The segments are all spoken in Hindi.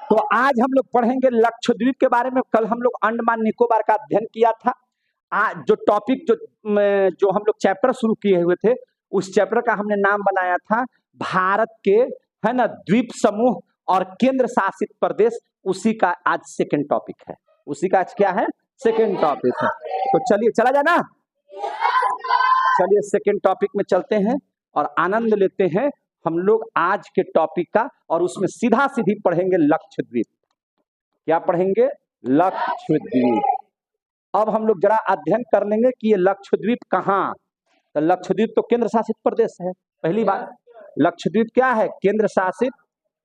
तो आज हम लोग पढ़ेंगे लक्षद्वीप के बारे में। कल हम लोग अंडमान निकोबार का अध्ययन किया था। आज जो टॉपिक जो हम लोग चैप्टर शुरू किए हुए थे, उस चैप्टर का हमने नाम बनाया था भारत के, है ना, द्वीप समूह और केंद्र शासित प्रदेश। उसी का आज सेकंड टॉपिक है। उसी का आज क्या है? सेकंड टॉपिक है। तो चलिए, चला जाए ना। चलिए सेकंड टॉपिक में चलते हैं और आनंद लेते हैं हम लोग आज के टॉपिक का। और उसमें सीधा सीधी पढ़ेंगे लक्षद्वीप। क्या पढ़ेंगे? लक्षद्वीप। अब हम लोग जरा अध्ययन कर लेंगे कि ये लक्षद्वीप कहाँ। तो लक्षद्वीप तो केंद्र शासित प्रदेश है। पहली बात, लक्षद्वीप क्या है? केंद्र शासित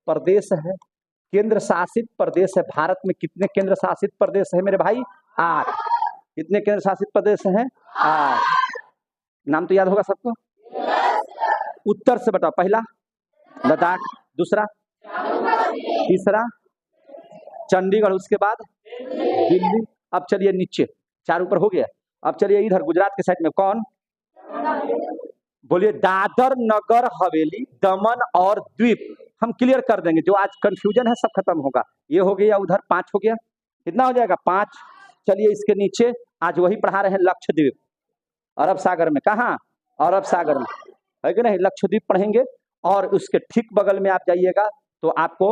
प्रदेश है। केंद्र शासित प्रदेश है। भारत में कितने केंद्र शासित प्रदेश है मेरे भाई? 8। कितने केंद्र शासित प्रदेश हैं? 8। नाम तो याद होगा सबको। उत्तर से बताओ। पहला लद्दाख, दूसरा, तीसरा चंडीगढ़, उसके बाद दिल्ली। अब चलिए नीचे, 4 ऊपर हो गया। अब चलिए इधर गुजरात के साइड में कौन? बोलिए। दादर नगर हवेली, दमन और द्वीप। हम क्लियर कर देंगे, जो आज कंफ्यूजन है सब खत्म होगा। ये हो गया, उधर 5 हो गया। कितना हो जाएगा? 5। चलिए इसके नीचे आज वही पढ़ा रहे हैं, लक्षद्वीप। अरब सागर में। कहाँ? अरब सागर में, है कि नहीं? लक्षद्वीप पढ़ेंगे। और उसके ठीक बगल में आप जाइएगा तो आपको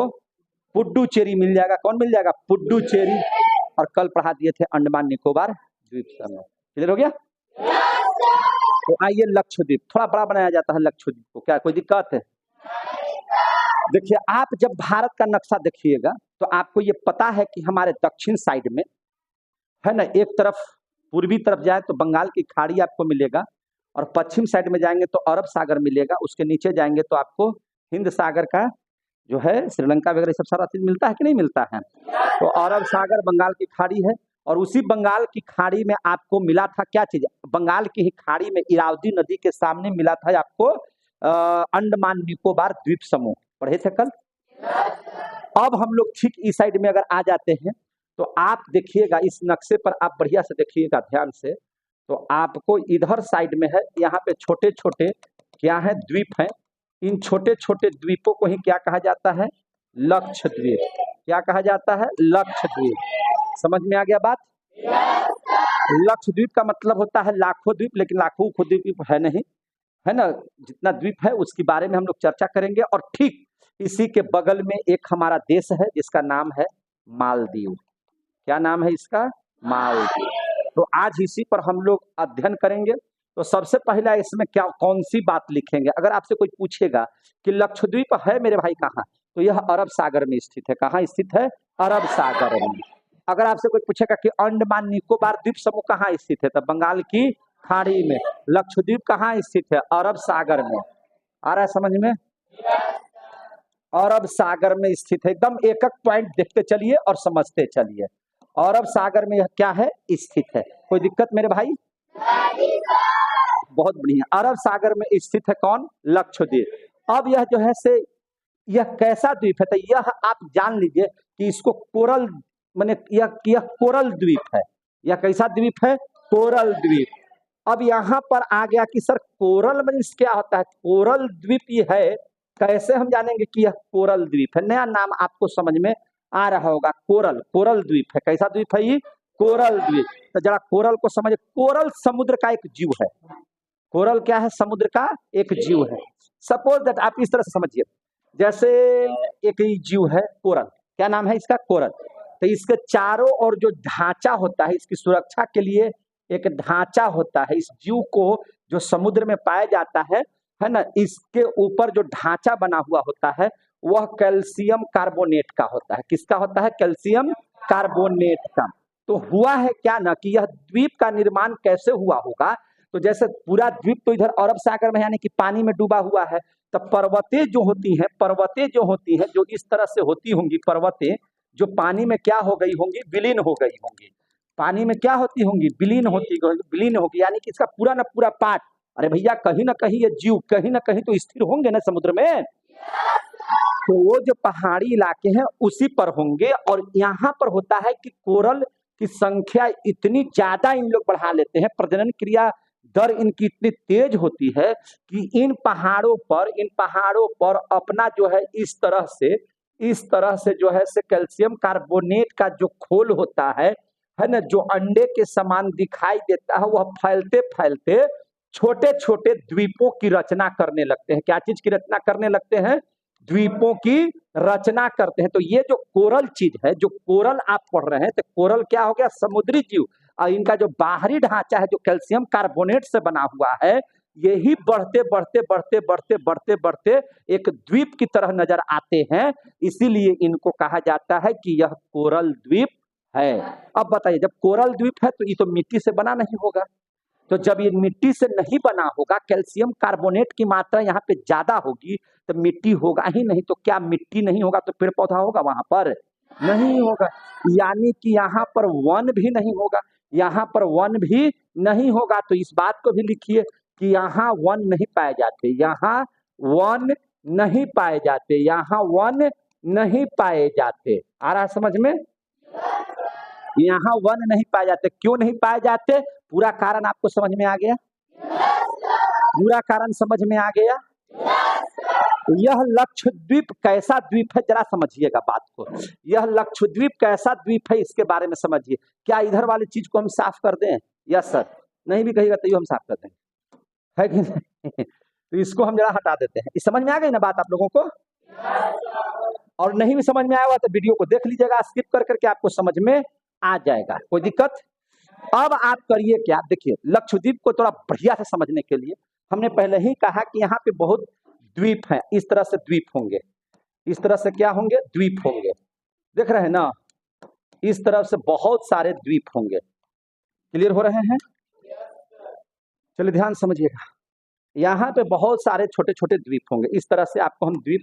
पुडुचेरी मिल जाएगा। कौन मिल जाएगा? पुडुचेरी। और कल पढ़ा दिए थे अंडमान निकोबार द्वीप समूह। क्लियर हो गया? तो आइए लक्षद्वीप। थोड़ा बड़ा बनाया जाता है लक्षद्वीप को। क्या कोई दिक्कत है? देखिए, आप जब भारत का नक्शा देखिएगा तो आपको ये पता है कि हमारे दक्षिण साइड में, है ना, एक तरफ पूर्वी तरफ जाए तो बंगाल की खाड़ी आपको मिलेगा, और पश्चिम साइड में जाएंगे तो अरब सागर मिलेगा। उसके नीचे जाएंगे तो आपको हिंद सागर का जो है, श्रीलंका वगैरह सब सारा चीज मिलता है कि नहीं मिलता है? तो अरब सागर बंगाल की खाड़ी है। और उसी बंगाल की खाड़ी में आपको मिला था क्या चीज? बंगाल की ही खाड़ी में इरावदी नदी के सामने मिला था आपको अंडमान निकोबार द्वीप समूह। पढ़े थे कल। अब हम लोग ठीक इस साइड में अगर आ जाते हैं तो आप देखिएगा, इस नक्शे पर आप बढ़िया से देखिएगा ध्यान से, तो आपको इधर साइड में है, यहाँ पे छोटे छोटे क्या है? द्वीप हैं। इन छोटे छोटे द्वीपों को ही क्या कहा जाता है? लक्षद्वीप। क्या कहा जाता है? लक्षद्वीप। समझ में आ गया बात? लक्षद्वीप का मतलब होता है लाखों द्वीप, लेकिन लाखों को द्वीप है नहीं, है ना। जितना द्वीप है उसके बारे में हम लोग चर्चा करेंगे। और ठीक इसी के बगल में एक हमारा देश है जिसका नाम है मालदीव। क्या नाम है इसका? मालदीव। तो आज इसी पर हम लोग अध्ययन करेंगे। तो सबसे पहला इसमें क्या, कौन सी बात लिखेंगे? अगर आपसे कोई पूछेगा कि लक्षद्वीप है मेरे भाई कहाँ, तो यह अरब सागर में स्थित है। कहाँ स्थित है? अरब सागर में। अगर आपसे कोई पूछेगा कि अंडमान निकोबार द्वीप समूह कहाँ स्थित है, तो बंगाल की खाड़ी में। लक्षद्वीप कहाँ स्थित है? अरब सागर में। आ रहा है समझ में? अरब सागर में स्थित है। एकदम एक एक पॉइंट देखते चलिए और समझते चलिए। अरब सागर में यह क्या है? स्थित है। कोई दिक्कत मेरे भाई? बहुत बढ़िया। अरब सागर में स्थित है कौन? लक्षद्वीप। अब यह जो है से, यह कैसा द्वीप है? तो यह आप जान लीजिए कि इसको कोरल, माने यह कोरल द्वीप है। यह कैसा द्वीप है? कोरल द्वीप। अब यहाँ पर आ गया कि सर कोरल मीन्स क्या होता है? कोरल द्वीप ये है, कैसे हम जानेंगे कि यह कोरल द्वीप है? नया नाम आपको समझ में आ रहा होगा। कोरल, कोरल द्वीप है। कैसा द्वीप है ये? कोरल द्वीप। तो जरा कोरल को समझिए। कोरल समुद्र का एक जीव है। कोरल क्या है? समुद्र का एक जीव है। सपोज दैट, आप इस तरह से समझिए, जैसे एक जीव है कोरल। क्या नाम है इसका? कोरल। तो इसके चारों ओर जो ढांचा होता है, इसकी सुरक्षा के लिए एक ढांचा होता है। इस जीव को जो समुद्र में पाया जाता है ना, इसके ऊपर जो ढांचा बना हुआ होता है वह कैल्शियम कार्बोनेट का होता है। किसका होता है? कैल्शियम कार्बोनेट का। तो हुआ है क्या ना कि यह द्वीप का निर्माण कैसे हुआ होगा? तो जैसे पूरा द्वीप तो इधर अरब सागर में, यानी कि पानी में डूबा हुआ है, तो पर्वतें जो होती हैं, जो इस तरह से होती होंगी पर्वतें, जो पानी में क्या हो गई होंगी? विलीन हो गई होंगी। पानी में क्या होती होंगी? विलीन होगी। यानी कि इसका पूरा ना पूरा पार्ट, अरे भैया कहीं ना कहीं ये जीव कहीं ना कहीं तो स्थिर होंगे ना समुद्र में। तो वो जो पहाड़ी इलाके हैं उसी पर होंगे। और यहाँ पर होता है कि कोरल की संख्या इतनी ज्यादा इन लोग बढ़ा लेते हैं, प्रजनन क्रिया दर इनकी इतनी तेज होती है कि इन पहाड़ों पर अपना जो है इस तरह से इस तरह से जो है से कैल्शियम कार्बोनेट का जो खोल होता है ना, जो अंडे के समान दिखाई देता है, वह फैलते फैलते छोटे छोटे द्वीपों की रचना करने लगते हैं। क्या चीज की रचना करने लगते हैं? द्वीपों की रचना करते हैं। तो ये जो कोरल चीज है, जो कोरल आप पढ़ रहे हैं, तो कोरल क्या हो गया? समुद्री जीव। और इनका जो बाहरी ढांचा है, जो कैल्शियम कार्बोनेट से बना हुआ है, यही बढ़ते बढ़ते बढ़ते बढ़ते बढ़ते बढ़ते एक द्वीप की तरह नजर आते हैं। इसीलिए इनको कहा जाता है कि यह कोरल द्वीप है। अब बताइए, जब कोरल द्वीप है तो ये तो मिट्टी से बना नहीं होगा। तो जब ये मिट्टी से नहीं बना होगा, कैल्शियम कार्बोनेट की मात्रा यहाँ पे ज्यादा होगी, तो मिट्टी होगा ही नहीं। तो क्या मिट्टी नहीं होगा तो पेड़ पौधा होगा वहां पर? नहीं होगा। यानी कि यहाँ पर वन भी नहीं होगा, यहाँ पर वन भी नहीं होगा। तो इस बात को भी लिखिए कि यहाँ वन नहीं पाए जाते, यहाँ वन नहीं पाए जाते, यहाँ वन नहीं पाए जाते। आ रहा समझ में? यहाँ वन नहीं पाए जाते। क्यों नहीं पाए जाते? पूरा कारण आपको समझ में आ गया? पूरा कारण समझ में आ गया? यह लक्षद्वीप कैसा द्वीप है, जरा समझिएगा बात को। यह लक्षद्वीप कैसा द्वीप है, इसके बारे में समझिए। क्या इधर वाली चीज को हम साफ कर दें? Yes sir. नहीं भी कहिएगा तो हम साफ कर दें, है कि नहीं? तो इसको हम जरा हटा देते हैं। इस समझ में आ गई ना बात आप लोगों को? और नहीं भी समझ में आया हुआ तो वीडियो को देख लीजिएगा, स्किप कर करके आपको समझ में आ जाएगा। कोई दिक्कत? अब आप करिए क्या, देखिए लक्षद्वीप को थोड़ा बढ़िया से समझने के लिए हमने पहले ही कहा कि यहाँ पे बहुत द्वीप हैं। इस तरह से द्वीप होंगे, इस तरह से क्या होंगे? द्वीप होंगे। देख रहे हैं ना? इस तरह से बहुत सारे द्वीप होंगे। क्लियर हो रहे हैं? चलिए ध्यान समझिएगा। यहाँ पे बहुत सारे छोटे छोटे द्वीप होंगे। इस तरह से आपको हम द्वीप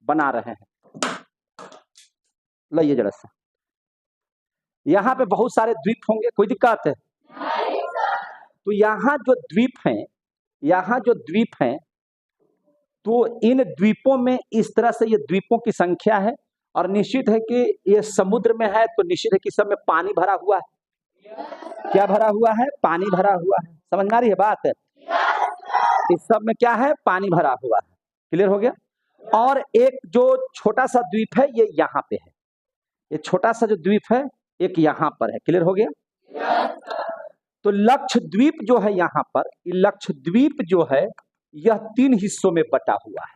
बना रहे हैं। लाइए जरा सा, यहाँ पे बहुत सारे द्वीप होंगे। कोई दिक्कत है? तो यहाँ जो द्वीप हैं, यहाँ जो द्वीप हैं, तो इन द्वीपों में इस तरह से ये द्वीपों की संख्या है। और निश्चित है कि ये समुद्र में है, तो निश्चित है कि सब में पानी भरा हुआ है। क्या भरा हुआ है? पानी भरा हुआ है। समझ में आ रही है बात? इस सब में क्या है? पानी भरा हुआ है। क्लियर हो गया? और एक जो छोटा सा द्वीप है, ये यहाँ पे है। ये छोटा सा जो द्वीप है, एक यहाँ पर है। क्लियर हो गया? तो लक्षद्वीप जो है यहाँ पर, लक्षद्वीप जो है यह 3 हिस्सों में बटा हुआ है।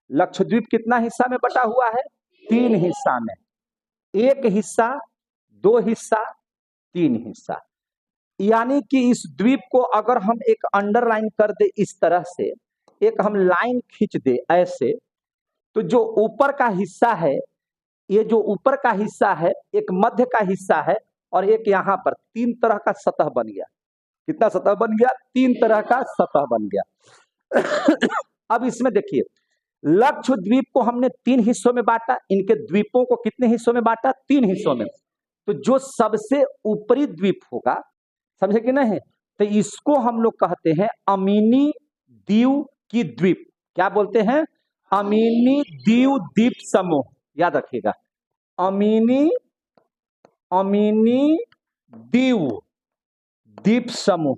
लक्षद्वीप कितना हिस्सा में बटा हुआ है? 3 हिस्सा में। 1 हिस्सा, 2 हिस्सा, 3 हिस्सा। यानी कि इस द्वीप को अगर हम एक अंडरलाइन कर दे इस तरह से, एक हम लाइन खींच दे ऐसे, तो जो ऊपर का हिस्सा है, ये जो ऊपर का हिस्सा है, एक मध्य का हिस्सा है, और एक यहाँ पर 3 तरह का सतह बन गया। कितना सतह बन गया? 3 तरह का सतह बन गया। अब इसमें देखिए, लक्षद्वीप को हमने 3 हिस्सों में बांटा। इनके द्वीपों को कितने हिस्सों में बांटा? 3 हिस्सों में। तो जो सबसे ऊपरी द्वीप होगा, समझे कि नहीं, तो इसको हम लोग कहते हैं अमीनी दीव की द्वीप। क्या बोलते हैं? अमीनी दीव द्वीप समूह। याद रखिएगा, अमीनी दीव द्वीप समूह,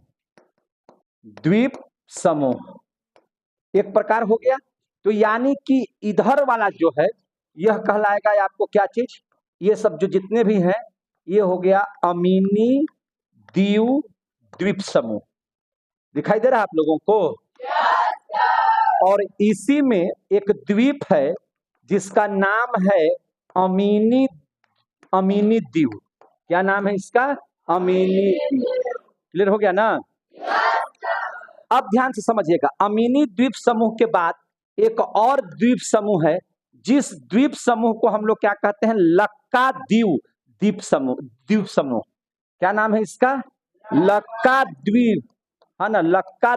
द्वीप समूह एक प्रकार हो गया। तो यानी कि इधर वाला जो है, यह कहलाएगा आपको क्या चीज? ये सब जो जितने भी हैं, ये हो गया अमीनी दीव द्वीप समूह। दिखाई दे रहा है आप लोगों को? और इसी में एक द्वीप है जिसका नाम है अमीनी दीव। क्या नाम है इसका? अमीनी दीव। क्लियर हो गया ना? अब ध्यान से समझिएगा, अमीनी द्वीप समूह के बाद एक और द्वीप समूह है, जिस द्वीप समूह को हम लोग क्या कहते हैं? लक्का दीव द्वीप समूह। क्या नाम है इसका? लक्का द्वीप, है ना? लक्का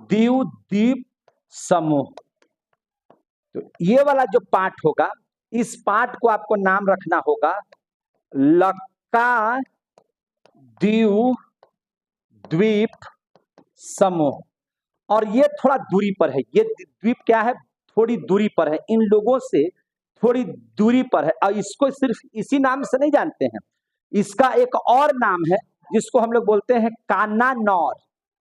दीव द्वीप समूह। तो ये वाला जो पार्ट होगा, इस पार्ट को आपको नाम रखना होगा लक्का दीव द्वीप समूह। और ये थोड़ा दूरी पर है। ये द्वीप क्या है? थोड़ी दूरी पर है, इन लोगों से थोड़ी दूरी पर है। और इसको सिर्फ इसी नाम से नहीं जानते हैं, इसका एक और नाम है जिसको हम लोग बोलते हैं कान्नानौर।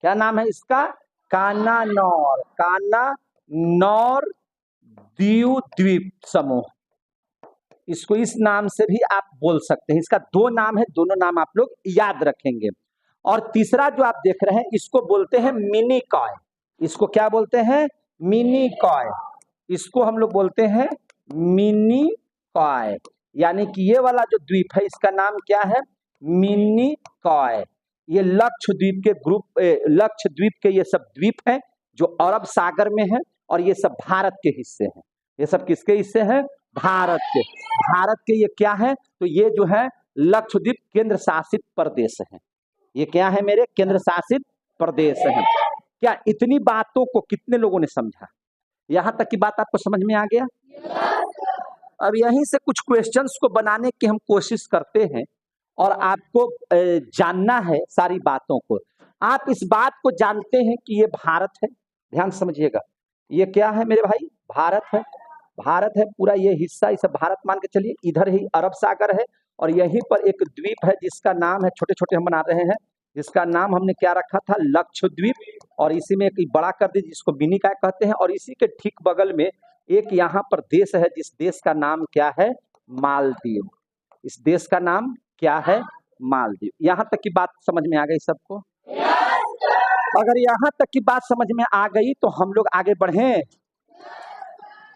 क्या नाम है इसका? कान्नानौर। कान्नानौर दीव द्वीप समूह। इसको इस नाम से भी आप बोल सकते हैं। इसका दो नाम है, दोनों नाम आप लोग याद रखेंगे। और तीसरा जो आप देख रहे हैं इसको बोलते हैं मिनी कॉय। इसको क्या बोलते हैं? Mini coy. इसको हम लोग बोलते हैं मिनी कॉय, यानी कि ये वाला जो द्वीप है इसका नाम क्या है? Mini coy. ये लक्षद्वीप के ग्रुप, लक्षद्वीप के ये सब द्वीप हैं जो अरब सागर में है, और ये सब भारत के हिस्से हैं। ये सब किसके हिस्से हैं? भारत के। भारत के ये क्या है? तो ये जो है लक्षद्वीप केंद्र शासित प्रदेश है। ये क्या है मेरे? केंद्र शासित प्रदेश है। क्या इतनी बातों को कितने लोगों ने समझा? यहां तक की बात आपको समझ में आ गया? अब यहीं से कुछ क्वेश्चंस को बनाने की हम कोशिश करते हैं, और आपको जानना है सारी बातों को। आप इस बात को जानते हैं कि ये भारत है, ध्यान समझिएगा। ये क्या है मेरे भाई? भारत है। भारत है पूरा ये हिस्सा, इसे भारत मान के चलिए। इधर ही अरब सागर है, और यहीं पर एक द्वीप है जिसका नाम है, छोटे छोटे हम बना रहे हैं, जिसका नाम हमने क्या रखा था? लक्षद्वीप। और इसी में एक बड़ा कर दीजिए जिसको मिनी काय कहते हैं। और इसी के ठीक बगल में एक यहाँ पर देश है, जिस देश का नाम क्या है? मालदीव। इस देश का नाम क्या है? मालदीव। यहाँ तक की बात समझ में आ गई सबको? अगर यहाँ तक की बात समझ में आ गई तो हम लोग आगे बढ़े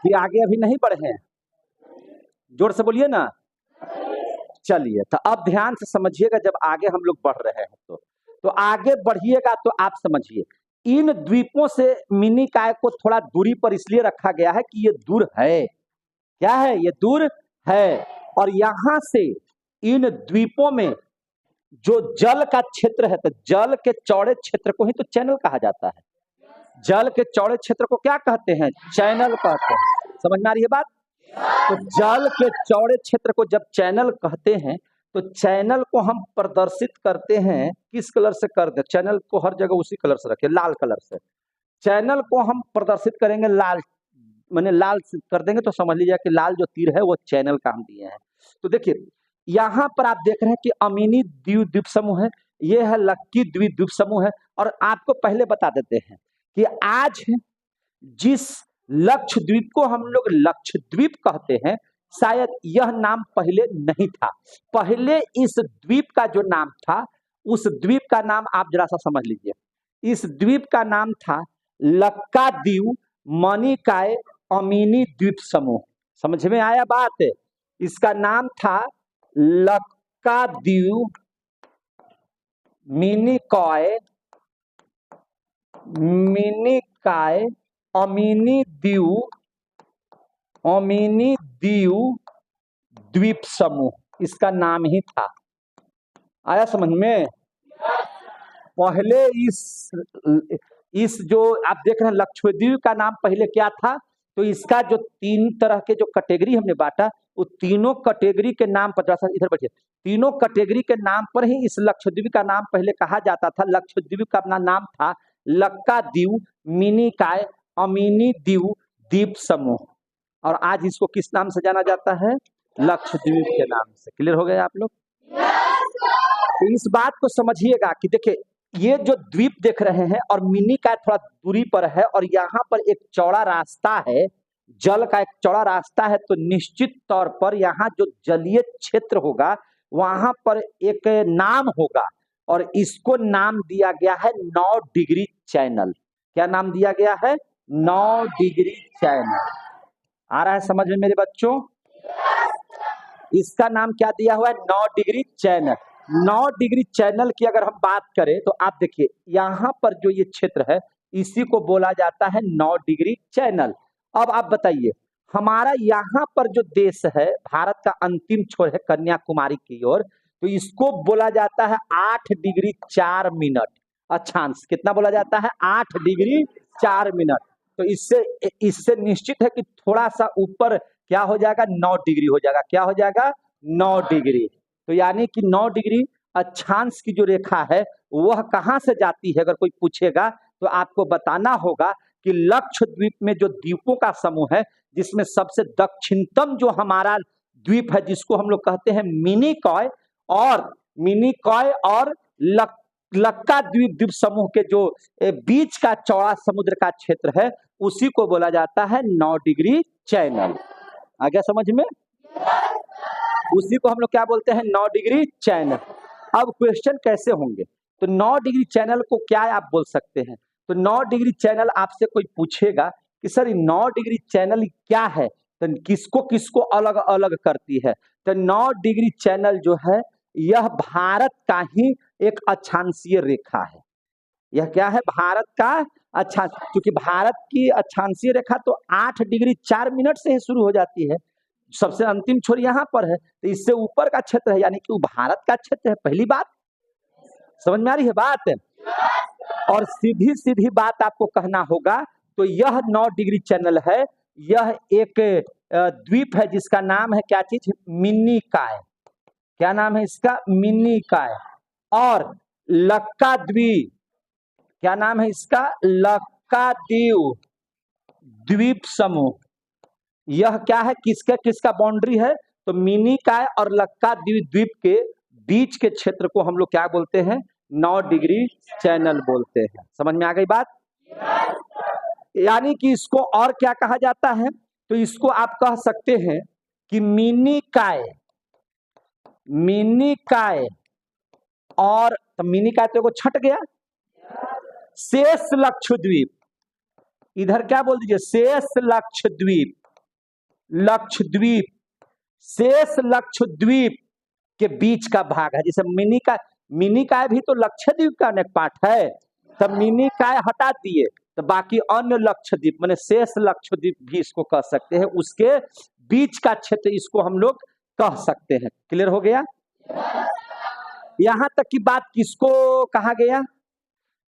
कि आगे अभी नहीं बढ़े? जोर से बोलिए ना। चलिए, तो अब ध्यान से समझिएगा। जब आगे हम लोग बढ़ रहे हैं तो आगे बढ़िएगा तो आप समझिए। इन द्वीपों से मिनी काय को थोड़ा दूरी पर इसलिए रखा गया है कि ये दूर है। क्या है? ये दूर है। और यहां से इन द्वीपों में जो जल का क्षेत्र है, तो जल के चौड़े क्षेत्र को ही तो चैनल कहा जाता है। जल के चौड़े क्षेत्र को क्या कहते हैं? चैनल कहते हैं। समझ में आ रही है बात? तो जल के चौड़े क्षेत्र को जब चैनल कहते हैं, तो चैनल को हम प्रदर्शित करते हैं किस कलर से कर दे? चैनल को हर जगह उसी कलर से रखिए, लाल कलर से। चैनल को हम प्रदर्शित करेंगे लाल, मैंने लाल कर देंगे तो समझ लीजिए कि लाल जो तीर है वो चैनल का हम दिए हैं। तो देखिए यहाँ पर आप देख रहे हैं कि अमीनी द्वीप समूह है, ये है लक्की द्वीप समूह है। और आपको पहले बता देते हैं कि आज जिस लक्षद्वीप को हम लोग लक्षद्वीप कहते हैं, शायद यह नाम पहले नहीं था। पहले इस द्वीप का जो नाम था, उस द्वीप का नाम आप जरा सा समझ लीजिए। इस द्वीप का नाम था लक्काद्वीप मणिकाय अमीनी द्वीप समूह। समझ में आया बात? इसका नाम था लक्काद्वीप मिनिकॉय अमीनी द्वीप समूह, इसका नाम ही था। आया समझ में? पहले इस जो आप देख रहे हैं लक्षद्वीप का नाम पहले क्या था? तो इसका जो तीन तरह के जो कैटेगरी हमने बांटा, वो तीनों कैटेगरी के नाम पर, इधर बैठिए, तीनों कैटेगरी के नाम पर ही इस लक्षद्वीप का नाम पहले कहा जाता था। लक्षद्वीप का अपना नाम था लक्काद्वीप मिनिकॉय अमीनी द्वीप समूह, और आज इसको किस नाम से जाना जाता है? लक्षद्वीप के नाम से। क्लियर हो गए आप लोग? तो इस बात को समझिएगा कि देखिए ये जो द्वीप देख रहे हैं और मिनी का थोड़ा दूरी पर है, और यहाँ पर एक चौड़ा रास्ता है, जल का एक चौड़ा रास्ता है, तो निश्चित तौर पर यहाँ जो जलीय क्षेत्र होगा वहां पर एक नाम होगा, और इसको नाम दिया गया है 9 डिग्री चैनल। क्या नाम दिया गया है? 9 डिग्री चैनल। आ रहा है समझ में मेरे बच्चों? इसका नाम क्या दिया हुआ है? 9 डिग्री चैनल। 9 डिग्री चैनल की अगर हम बात करें तो आप देखिए यहाँ पर जो ये क्षेत्र है इसी को बोला जाता है 9 डिग्री चैनल। अब आप बताइए, हमारा यहाँ पर जो देश है, भारत का अंतिम छोर है कन्याकुमारी की ओर, तो इसको बोला जाता है 8 डिग्री 4 मिनट अक्षांश। कितना बोला जाता है? 8 डिग्री 4 मिनट। तो इससे निश्चित है कि थोड़ा सा ऊपर क्या हो जाएगा? 9 डिग्री हो जाएगा। क्या हो जाएगा? 9 डिग्री। तो यानी कि 9 डिग्री अक्षांश की जो रेखा है वह कहां से जाती है? अगर कोई पूछेगा तो आपको बताना होगा कि लक्षद्वीप में जो द्वीपों का समूह है, जिसमें सबसे दक्षिणतम जो हमारा द्वीप है जिसको हम लोग कहते हैं मिनिकॉय और लक्काद्वीप समूह के जो बीच का चौड़ा समुद्र का क्षेत्र है, उसी को बोला जाता है 9 डिग्री चैनल। आ गया समझ में? उसी को हम लोग क्या बोलते हैं, 9 डिग्री चैनल। अब क्वेश्चन कैसे होंगे, तो 9 डिग्री चैनल को क्या आप बोल सकते हैं, तो 9 डिग्री चैनल आपसे कोई पूछेगा कि सर 9 डिग्री चैनल क्या है, तो किसको किसको अलग अलग करती है, तो 9 डिग्री चैनल जो है यह भारत का ही एक अक्षांशीय रेखा है। यह क्या है, भारत का अच्छा, क्योंकि भारत की अक्षांशीय रेखा तो 8 डिग्री 4 मिनट से ही शुरू हो जाती है, सबसे अंतिम छोर यहाँ पर है, तो इससे ऊपर का क्षेत्र है, यानी कि वो भारत का क्षेत्र है। पहली बात समझ में आ रही है बात। और सीधी सीधी बात आपको कहना होगा, तो यह 9 डिग्री चैनल है, यह एक द्वीप है जिसका नाम है क्या चीज, मिनिकॉय। क्या नाम है इसका, मिनिकॉय। और लक्का द्वीप, क्या नाम है इसका, लक्काद्वीप द्वीप समूह। यह क्या है, किसका किसका बाउंड्री है, तो मिनिकॉय और लक्काद्वीप द्वीप के बीच के क्षेत्र को हम लोग क्या बोलते हैं, 9 डिग्री चैनल बोलते हैं। समझ में आ गई बात। यानी कि इसको और क्या कहा जाता है, तो इसको आप कह सकते हैं कि मिनिकॉय, मिनिकॉय और तो मिनिकॉय तो को छट गया, शेष लक्षद्वीप, इधर क्या बोल दीजिए, शेष लक्षद्वीप, लक्षद्वीप, शेष लक्षद्वीप के बीच का भाग है। जैसे मिनिकॉय, मिनिकॉय भी तो लक्षद्वीप का एक पार्ट है, तब मिनिकॉय हटा दिए तो बाकी अन्य लक्षद्वीप माने शेष लक्षद्वीप भी इसको कह सकते हैं, उसके बीच का क्षेत्र इसको हम लोग कह सकते हैं। क्लियर हो गया। यहां तक की बात किसको कहा गया,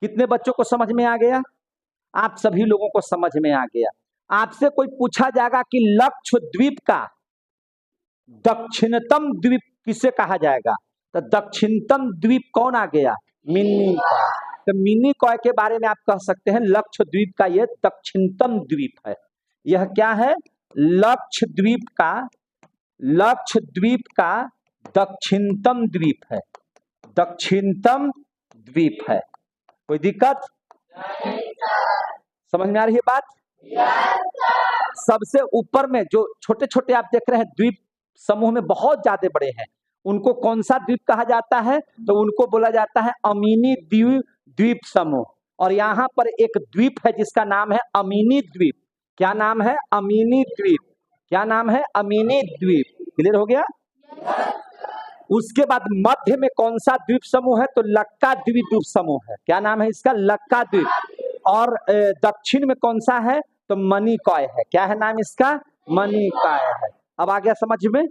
कितने बच्चों को समझ में आ गया, आप सभी लोगों को समझ में आ गया। आपसे कोई पूछा जाएगा कि लक्षद्वीप का दक्षिणतम द्वीप किसे कहा जाएगा, तो दक्षिणतम द्वीप कौन आ गया, मिनिकॉय। तो मिनिकॉय के बारे में आप कह सकते हैं लक्षद्वीप का यह दक्षिणतम द्वीप है। यह क्या है, लक्षद्वीप का, लक्षद्वीप का दक्षिणतम द्वीप है, दक्षिणतम द्वीप है। कोई दिक्कत, समझ में आ रही है बात। सबसे ऊपर में जो छोटे छोटे आप देख रहे हैं द्वीप समूह में बहुत ज्यादा बड़े हैं, उनको कौन सा द्वीप कहा जाता है, तो उनको बोला जाता है अमीनी द्वीप, द्वीप समूह। और यहाँ पर एक द्वीप है जिसका नाम है अमीनी द्वीप। क्या नाम है, अमीनी द्वीप। क्या नाम है, अमीनी द्वीप। क्लियर हो गया। उसके बाद मध्य में कौन सा द्वीप समूह है, तो लक्काद्वीप द्वीप समूह है। क्या नाम है इसका, लक्काद्वीप। और दक्षिण में कौन सा है, तो मिनिकॉय है। क्या है नाम इसका, मिनिकॉय है। अब आ गया समझ में।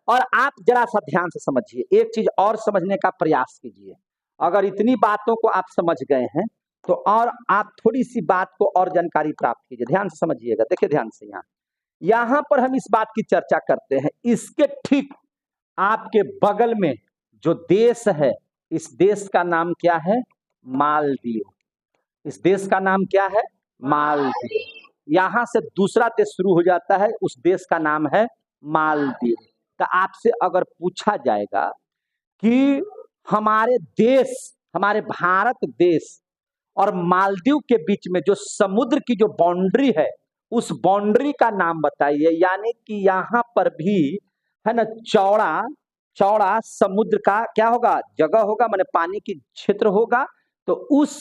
और आप जरा सा ध्यान से समझिए, एक चीज और समझने का प्रयास कीजिए। अगर इतनी बातों को आप समझ गए हैं तो और आप थोड़ी सी बात को और जानकारी प्राप्त कीजिए, ध्यान से समझिएगा। देखिए ध्यान से, यहाँ पर हम इस बात की चर्चा करते हैं, इसके ठीक आपके बगल में जो देश है, इस देश का नाम क्या है, मालदीव। इस देश का नाम क्या है, मालदीव। यहां से दूसरा देश शुरू हो जाता है, उस देश का नाम है मालदीव। तो आपसे अगर पूछा जाएगा कि हमारे देश, हमारे भारत देश और मालदीव के बीच में जो समुद्र की जो बाउंड्री है, उस बाउंड्री का नाम बताइए। यानी कि यहाँ पर भी है ना, चौड़ा चौड़ा समुद्र का क्या होगा, जगह होगा, माने पानी की क्षेत्र होगा। तो उस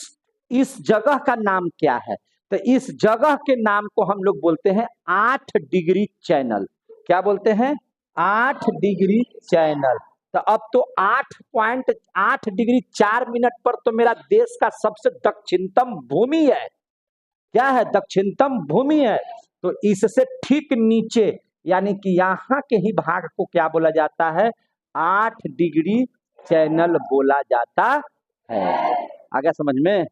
इस जगह का नाम क्या है, तो इस जगह के नाम को हम लोग बोलते हैं 8 डिग्री चैनल। क्या बोलते हैं, 8 डिग्री चैनल। तो अब तो 8.8 डिग्री 4 मिनट पर तो मेरा देश का सबसे दक्षिणतम भूमि है। क्या है, दक्षिणतम भूमि है। तो इससे ठीक नीचे यानी कि यहाँ के ही भाग को क्या बोला जाता है, 8 डिग्री चैनल बोला जाता है। आ गया समझ में।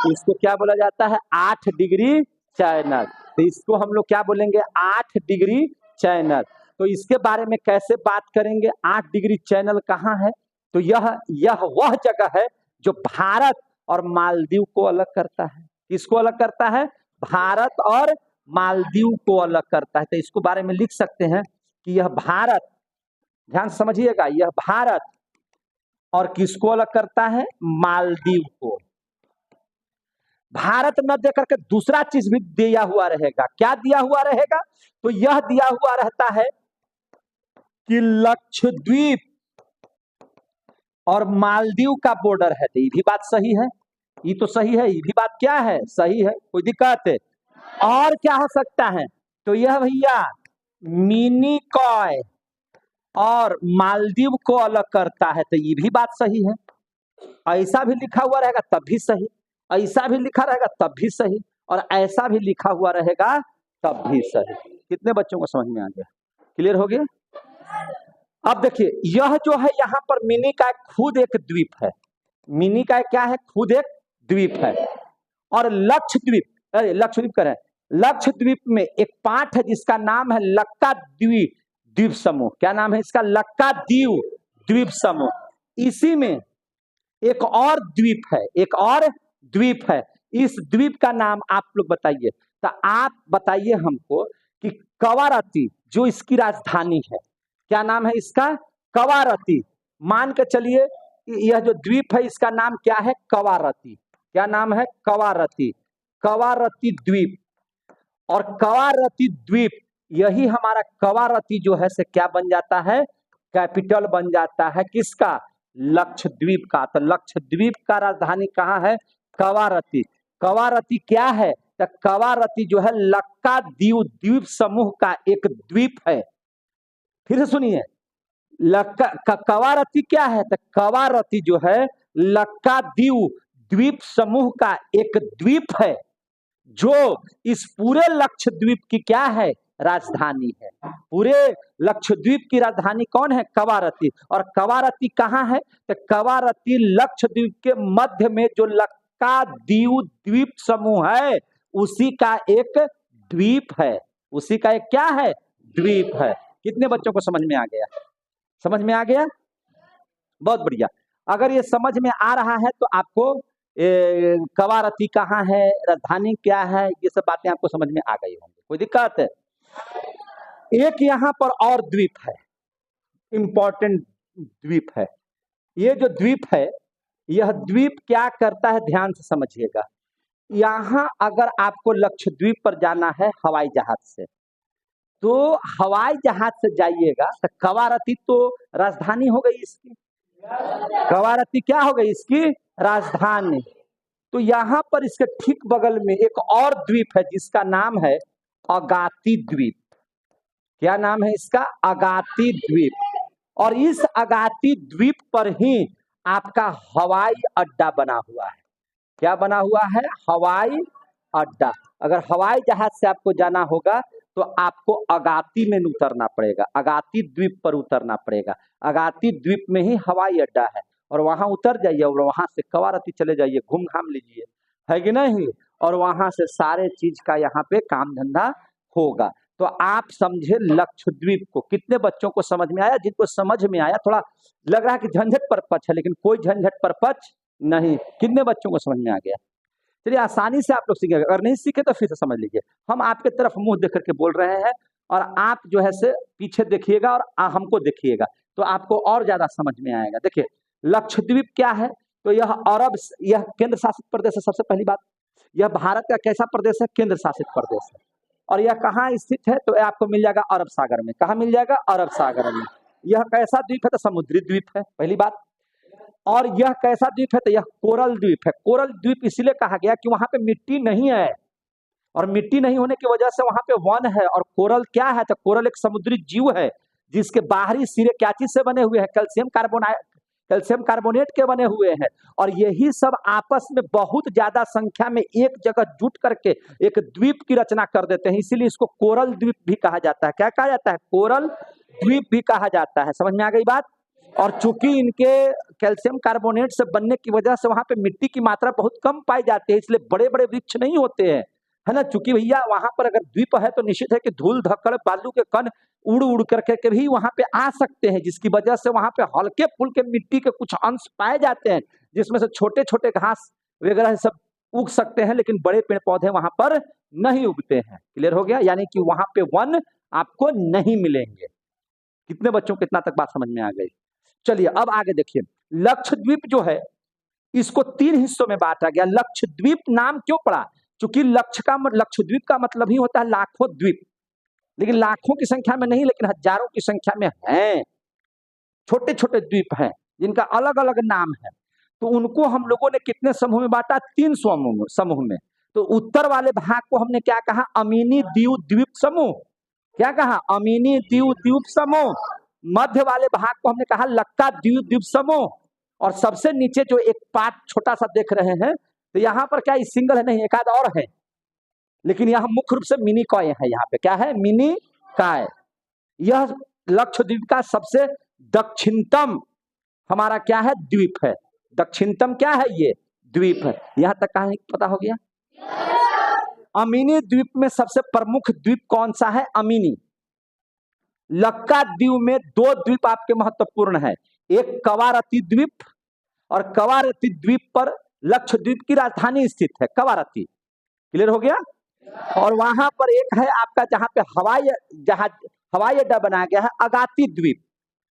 इसको क्या बोला जाता है, 8 डिग्री चैनल। तो इसको हम लोग क्या बोलेंगे, 8 डिग्री चैनल। तो इसके बारे में कैसे बात करेंगे, 8 डिग्री चैनल कहाँ है, तो यह वह जगह है जो भारत और मालदीव को अलग करता है। किसको अलग करता है, भारत और मालदीव को अलग करता है। तो इसको बारे में लिख सकते हैं कि यह भारत, ध्यान समझिएगा, यह भारत और किसको अलग करता है, मालदीव को। भारत न देकर के दूसरा चीज भी दिया हुआ रहेगा। क्या दिया हुआ रहेगा, तो यह दिया हुआ रहता है कि लक्षद्वीप और मालदीव का बॉर्डर है, तो ये भी बात सही है, ये तो सही है, ये भी बात क्या है, सही है, कोई दिक्कत है? और क्या हो सकता है? तो यह भैया मिनिकॉय और मालदीव को अलग करता है, तो ये भी बात सही है। ऐसा भी लिखा हुआ रहेगा तब भी सही, ऐसा भी लिखा रहेगा तब भी सही, और ऐसा भी लिखा हुआ रहेगा तब भी सही। कितने बच्चों को समझ में आ गया? क्लियर हो गया? अब देखिए, यह जो है यहाँ पर मिनी का खुद एक द्वीप है, मिनी का क्या है? खुद एक द्वीप है। और लक्षद्वीप, अरे लक्षद्वीप कर है, लक्षद्वीप में एक पाठ है जिसका नाम है लक्काद्वीप द्वीप समूह। क्या नाम है इसका? लक्काद्वीप द्वीप समूह। इसी में एक और द्वीप है, एक और द्वीप है। इस द्वीप का नाम आप लोग बताइए, तो आप बताइए हमको कि कवारती जो इसकी राजधानी है, क्या नाम है इसका? कवारती। मान के चलिए यह जो द्वीप है इसका नाम क्या है? कवारती। क्या नाम है? कवारती। कवारती द्वीप। और कवारती द्वीप, यही हमारा कवारती जो है से क्या बन जाता है? कैपिटल बन जाता है किसका? लक्षद्वीप का। तो लक्षद्वीप का राजधानी कहाँ है? कवारती। कवारती क्या है? तो कवारती जो है लक्काद्वीप द्वीप समूह का एक द्वीप है। फिर से सुनिए, कवारती क्या है? तो कवारती जो है लक्काद्वीप द्वीप समूह का एक द्वीप है, जो इस पूरे लक्षद्वीप की क्या है? राजधानी है। पूरे लक्षद्वीप की राजधानी कौन है? कवारती। और कवारती कहाँ है? तो कवारती लक्षद्वीप के मध्य में जो लक्काद्वीप द्वीप समूह है उसी का एक द्वीप है, उसी का एक क्या है? द्वीप है। कितने बच्चों को समझ में आ गया? समझ में आ गया? बहुत बढ़िया। अगर ये समझ में आ रहा है तो आपको कवारती कहाँ है, राजधानी क्या है, ये सब बातें आपको समझ में आ गई होंगी। कोई दिक्कत है? एक यहाँ पर और द्वीप है, इंपॉर्टेंट द्वीप है। ये जो द्वीप है, यह द्वीप क्या करता है? ध्यान से समझिएगा। यहाँ अगर आपको लक्षद्वीप पर जाना है हवाई जहाज से, तो हवाई जहाज से जाइएगा तो कवारती तो राजधानी हो गई इसकी, कवारती क्या हो गई? इसकी राजधानी। तो यहाँ पर इसके ठीक बगल में एक और द्वीप है जिसका नाम है अगाती द्वीप। क्या नाम है इसका? अगाती द्वीप। और इस अगाती द्वीप पर ही आपका हवाई अड्डा बना हुआ है। क्या बना हुआ है? हवाई अड्डा। अगर हवाई जहाज से आपको जाना होगा तो आपको अगाती में उतरना पड़ेगा, अगाती द्वीप पर उतरना पड़ेगा। अगाती द्वीप में ही हवाई अड्डा है, और वहां उतर जाइए और वहां से कवारती चले जाइए, घूम घाम लीजिए, है कि नहीं? और वहां से सारे चीज का यहाँ पे काम धंधा होगा। तो आप समझे लक्षद्वीप को। कितने बच्चों को समझ में आया? जिनको समझ में आया, थोड़ा लग रहा है कि झंझट परपच है, लेकिन कोई झंझट परपच नहीं। कितने बच्चों को समझ में आ गया? चलिए, आसानी से आप लोग सीखेंगे। अगर नहीं सीखे तो फिर से समझ लीजिए। हम आपके तरफ मुंह देख करके बोल रहे हैं, और आप जो है से पीछे देखिएगा और हमको देखिएगा, तो आपको और ज्यादा समझ में आएगा। देखिए, लक्षद्वीप क्या है? तो यह अरब, यह केंद्र शासित प्रदेश है। सबसे पहली बात, यह भारत का कैसा प्रदेश है? केंद्र शासित प्रदेश है। और यह कहाँ स्थित है? तो यह आपको मिल जाएगा अरब सागर में। कहाँ मिल जाएगा? अरब सागर में। यह कैसा द्वीप है? तो समुद्री द्वीप है, पहली बात। और यह कैसा द्वीप है? तो यह कोरल द्वीप है। कोरल द्वीप इसलिए कहा गया कि वहां पे मिट्टी नहीं है, और मिट्टी नहीं होने की वजह से वहां पे वन है। और कोरल क्या है? तो कोरल एक समुद्री जीव है जिसके बाहरी सिरे क्या चीज से बने हुए हैं? कैल्शियम कार्बोनेट के बने हुए हैं। और यही सब आपस में बहुत ज्यादा संख्या में एक जगह जुट करके एक द्वीप की रचना कर देते हैं, इसीलिए इसको कोरल द्वीप भी कहा जाता है। क्या कहा जाता है? कोरल द्वीप भी कहा जाता है। समझ में आ गई बात? और चूंकि इनके कैल्शियम कार्बोनेट से बनने की वजह से वहां पे मिट्टी की मात्रा बहुत कम पाई जाती है, इसलिए बड़े बड़े वृक्ष नहीं होते हैं, है ना? चूंकि भैया वहां पर अगर द्वीप है तो निश्चित है कि धूल धक्कड़ बालू के कण उड़ उड़ करके के भी वहां पे आ सकते हैं, जिसकी वजह से वहां पे हल्के फुल्के मिट्टी के कुछ अंश पाए जाते हैं, जिसमें से छोटे छोटे घास वगैरह सब उग सकते हैं, लेकिन बड़े पेड़ पौधे वहां पर नहीं उगते हैं। क्लियर हो गया? यानी कि वहां पे वन आपको नहीं मिलेंगे। कितने बच्चों को इतना तक बात समझ में आ गई? चलिए अब आगे देखिए। लक्षद्वीप जो है इसको 3 हिस्सों में बांटा गया। लक्षद्वीप नाम क्यों पड़ा? क्योंकि लक्षद्वीप का मतलब ही होता है लाखों द्वीप। लेकिन लाखों की संख्या में नहीं, लेकिन हजारों की संख्या में हैं। छोटे छोटे द्वीप हैं जिनका अलग अलग नाम है। तो उनको हम लोगों ने कितने समूह में बांटा? 3 समूह में। तो उत्तर वाले भाग को हमने क्या कहा? अमीनी दीव द्वीप समूह। क्या कहा? अमीनी दीव द्वीप समूह। मध्य वाले भाग को हमने कहा लक्का द्वीप द्वीप समूह। और सबसे नीचे जो एक पार्ट छोटा सा देख रहे हैं, तो यहाँ पर क्या सिंगल है? नहीं, एक आध और है, लेकिन यहाँ मुख्य रूप से मिनी काय है। यहाँ पे क्या है? मिनी काय। यह लक्षद्वीप का सबसे दक्षिणतम हमारा क्या है? द्वीप है। दक्षिणतम क्या है? ये द्वीप है। यहां तक कहां पता हो गया? अमीनी द्वीप में सबसे प्रमुख द्वीप कौन सा है? अमीनी। लक्का द्वीप में 2 द्वीप आपके महत्वपूर्ण है, एक कवारती द्वीप, और कवारती द्वीप पर लक्षद्वीप की राजधानी स्थित है, कवारती। क्लियर हो गया? और वहां पर एक है आपका जहां पे हवाई अड्डा बनाया गया है, अगाती द्वीप।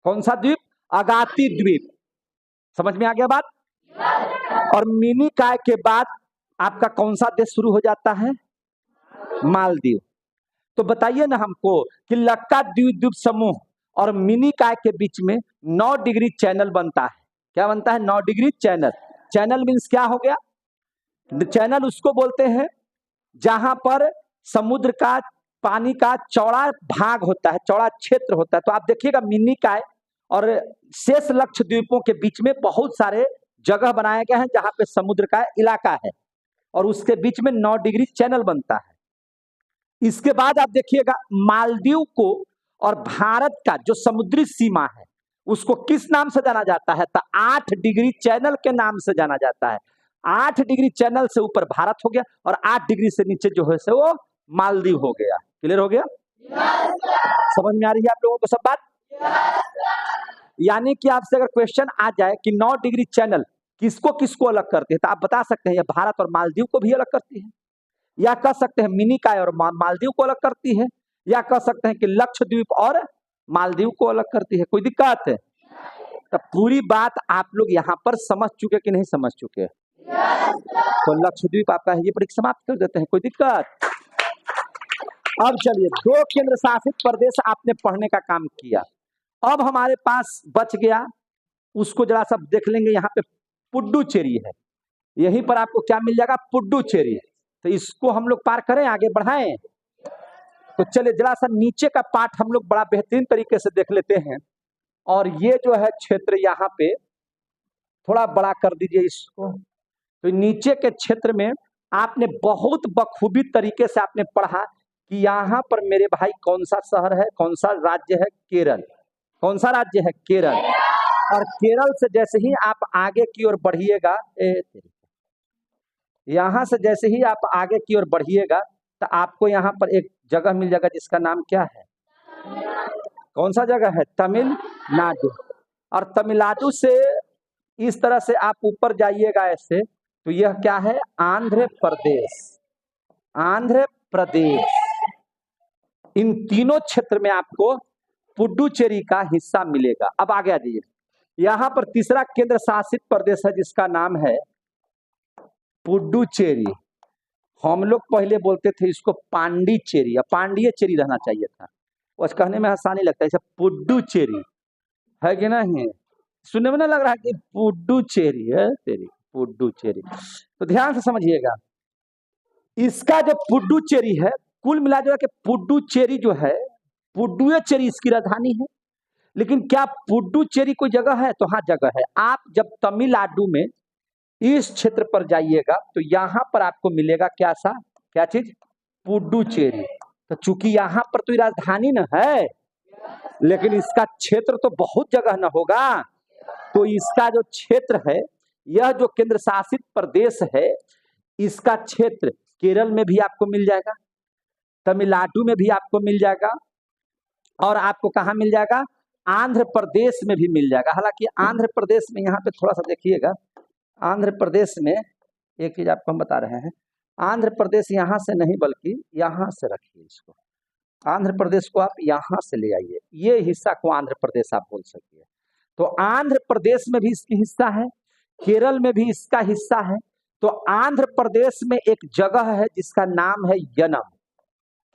कौन सा द्वीप? अगाती द्वीप। समझ में आ गया बात? और मिनी काय के बाद आपका कौन सा देश शुरू हो जाता है? मालदीव। तो बताइए ना हमको कि लक्का द्वीप समूह और मिनी काय के बीच में 9 डिग्री चैनल बनता है। क्या बनता है? 9 डिग्री चैनल। चैनल मीन्स क्या हो गया? चैनल उसको बोलते हैं जहां पर समुद्र का पानी का चौड़ा भाग होता है, चौड़ा क्षेत्र होता है। तो आप देखिएगा मिनी काय और शेष लक्षद्वीपों के बीच में बहुत सारे जगह बनाए गए हैं जहां पे समुद्र का इलाका है, और उसके बीच में 9 डिग्री चैनल बनता है। इसके बाद आप देखिएगा मालदीव को और भारत का जो समुद्री सीमा है उसको किस नाम से जाना जाता है? तो 8 डिग्री चैनल के नाम से जाना जाता है। 8 डिग्री चैनल से ऊपर भारत हो गया और 8 डिग्री से नीचे जो है वो मालदीव हो गया। क्लियर हो गया? समझ में आ रही है आप लोगों को सब बात? यानी कि आपसे अगर क्वेश्चन आ जाए कि 9 डिग्री चैनल किसको किसको अलग करते हैं, तो आप बता सकते हैं ये भारत और मालदीव को भी अलग करती है, या कह सकते हैं मिनी काय और मालदीव को अलग करती है, या कह सकते हैं कि लक्षद्वीप और मालदीव को अलग करती है। कोई दिक्कत है? तो पूरी बात आप लोग यहाँ पर समझ चुके कि नहीं समझ चुके? तो लक्षद्वीप आपका है, ये परीक्षा समाप्त कर देते हैं। कोई दिक्कत? अब चलिए 2 केंद्र शासित प्रदेश आपने पढ़ने का काम किया। अब हमारे पास बच गया, उसको जरा सब देख लेंगे। यहाँ पे पुडुचेरी है, यहीं पर आपको क्या मिल जाएगा? पुडुचेरी। तो इसको हम लोग पार करें, आगे बढ़ाएं। तो चलिए जरा सा नीचे का पार्ट हम लोग बड़ा बेहतरीन तरीके से देख लेते हैं। और ये जो है क्षेत्र यहाँ पे थोड़ा बड़ा कर दीजिए इसको। तो नीचे के क्षेत्र में आपने बहुत बखूबी तरीके से आपने पढ़ा कि यहाँ पर मेरे भाई कौन सा शहर है, कौन सा राज्य है? केरल। कौन सा राज्य है? केरल। और केरल से जैसे ही आप आगे की ओर बढ़िएगा, यहां से जैसे ही आप आगे की ओर बढ़िएगा तो आपको यहाँ पर एक जगह मिल जाएगा जिसका नाम क्या है? कौन सा जगह है? तमिलनाडु। और तमिलनाडु से इस तरह से आप ऊपर जाइएगा ऐसे, तो यह क्या है? आंध्र प्रदेश। आंध्र प्रदेश। इन तीनों क्षेत्र में आपको पुडुचेरी का हिस्सा मिलेगा। अब आगे आ जाइए, यहाँ पर तीसरा केंद्र शासित प्रदेश है जिसका नाम है पुडुचेरी। हम लोग पहले बोलते थे इसको पांडिचेरी, या पांडियचेरी रहना चाहिए था, बस कहने में आसानी लगता है। पुडुचेरी है कि नहीं? सुनने में ना लग रहा है कि पुडुचेरी है? तेरी पुडुचेरी। तो ध्यान से समझिएगा, इसका जो पुडुचेरी है, कुल मिला जुला के पुडुचेरी जो है, पुडुचेरी इसकी राजधानी है। लेकिन क्या पुडुचेरी कोई जगह है? तो हाँ जगह है। आप जब तमिलनाडु में इस क्षेत्र पर जाइएगा तो यहाँ पर आपको मिलेगा क्या चीज? पुडुचेरी। तो चूंकि यहाँ पर तो राजधानी न है, लेकिन इसका क्षेत्र तो बहुत जगह न होगा। तो इसका जो क्षेत्र है, यह जो केंद्र शासित प्रदेश है, इसका क्षेत्र केरल में भी आपको मिल जाएगा, तमिलनाडु में भी आपको मिल जाएगा, और आपको कहाँ मिल जाएगा? आंध्र प्रदेश में भी मिल जाएगा। हालांकि आंध्र प्रदेश में यहाँ पे थोड़ा सा देखिएगा, आंध्र प्रदेश में एक चीज आपको हम बता रहे हैं, आंध्र प्रदेश यहाँ से नहीं बल्कि यहाँ से रखिए इसको। आंध्र प्रदेश को आप यहाँ से ले आइए, ये हिस्सा को आंध्र प्रदेश आप बोल सकते हैं। तो आंध्र प्रदेश में भी इसकी हिस्सा है, केरल में भी इसका हिस्सा है। तो आंध्र प्रदेश में एक जगह है जिसका नाम है यनम।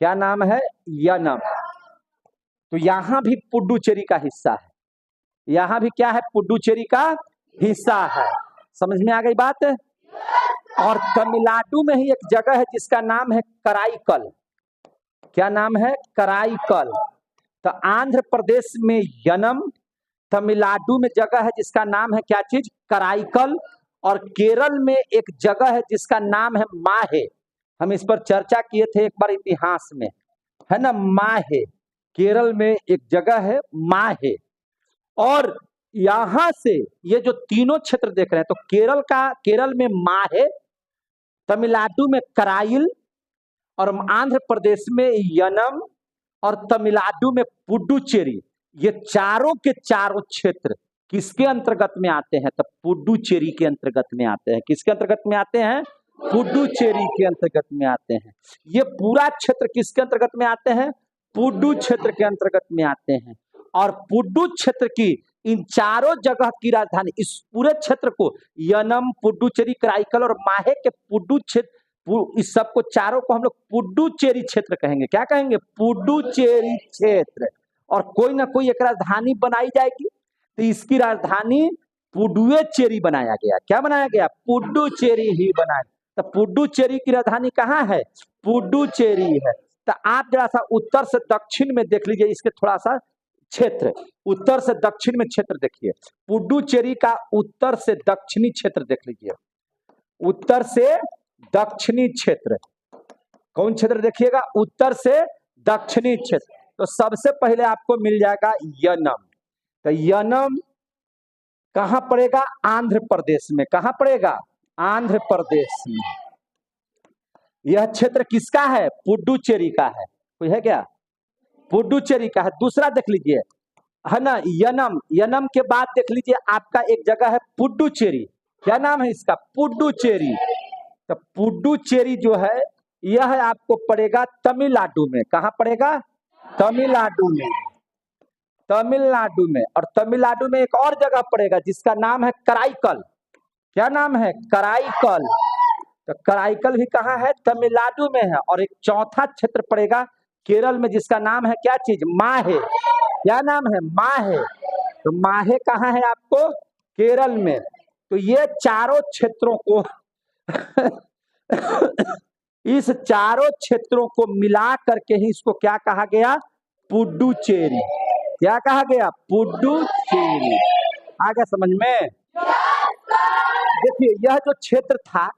क्या नाम है? यनम। तो यहाँ भी पुडुचेरी का हिस्सा है, यहाँ भी क्या है, पुडुचेरी का हिस्सा है। समझ में आ गई बात? और तमिलनाडु में ही एक जगह है जिसका नाम है कराईकल। क्या नाम है? कराईकल। तो आंध्र प्रदेश में यनम, तमिलनाडु में जगह है जिसका नाम है क्या चीज? कराईकल। और केरल में एक जगह है जिसका नाम है माहे। हम इस पर चर्चा किए थे एक बार इतिहास में, है ना, माहे। केरल में एक जगह है माहे। और यहां से ये जो तीनों क्षेत्र देख रहे हैं, तो केरल में माहे, तमिलनाडु में कराइल, और आंध्र प्रदेश में यनम, और तमिलनाडु में पुडुचेरी। ये चारों के चारों क्षेत्र किसके अंतर्गत में आते हैं? तो पुडुचेरी के अंतर्गत में आते हैं। किसके अंतर्गत में आते हैं? पुडुचेरी के अंतर्गत में आते हैं। ये पूरा क्षेत्र किसके अंतर्गत में आते हैं? पुडु क्षेत्र के अंतर्गत में आते हैं। और पुडु क्षेत्र की इन चारों जगह की राजधानी, इस पूरे क्षेत्र को यनम, पुडुचेरी, कराईकल और माहे के पुडु क्षेत्र, इस सबको चारों को हम लोग पुडुचेरी क्षेत्र कहेंगे। क्या कहेंगे? पुडुचेरी क्षेत्र। और कोई ना कोई एक राजधानी बनाई जाएगी, तो इसकी राजधानी पुडुचेरी बनाया गया। क्या बनाया गया? पुडुचेरी ही बनाया। तो पुडुचेरी की राजधानी कहाँ है? पुडुचेरी है। तो आप जरा सा उत्तर से दक्षिण में देख लीजिए इसके थोड़ा सा क्षेत्र, उत्तर से दक्षिण में क्षेत्र देखिए। पुडुचेरी का उत्तर से दक्षिणी क्षेत्र देख लीजिए। उत्तर से दक्षिणी क्षेत्र, कौन क्षेत्र देखिएगा? उत्तर से दक्षिणी क्षेत्र। तो सबसे पहले आपको मिल जाएगा यनम। तो यनम कहां पड़ेगा? आंध्र प्रदेश में। कहां पड़ेगा? आंध्र प्रदेश में। यह क्षेत्र किसका है? पुडुचेरी का है। कोई है क्या? पुडुचेरी का है। दूसरा देख लीजिए, है ना, यनम। यनम के बाद देख लीजिए आपका एक जगह है पुडुचेरी। क्या नाम है इसका? पुडुचेरी। तो पुडुचेरी जो है यह आपको पड़ेगा तमिलनाडु में। कहां पड़ेगा? तमिलनाडु में। तमिलनाडु में। और तमिलनाडु में एक और जगह पड़ेगा जिसका नाम है कराईकल। क्या नाम है? कराईकल। तो कराईकल भी कहाँ है? तमिलनाडु में है। और एक चौथा क्षेत्र पड़ेगा केरल में जिसका नाम है क्या चीज? माहे। क्या नाम है? माहे। तो माहे कहाँ है आपको? केरल में। तो ये चारों क्षेत्रों को इस चारों क्षेत्रों को मिला करके ही इसको क्या कहा गया? पुडुचेरी। क्या कहा गया? पुडुचेरी। आ गया समझ में? देखिए यह जो क्षेत्र था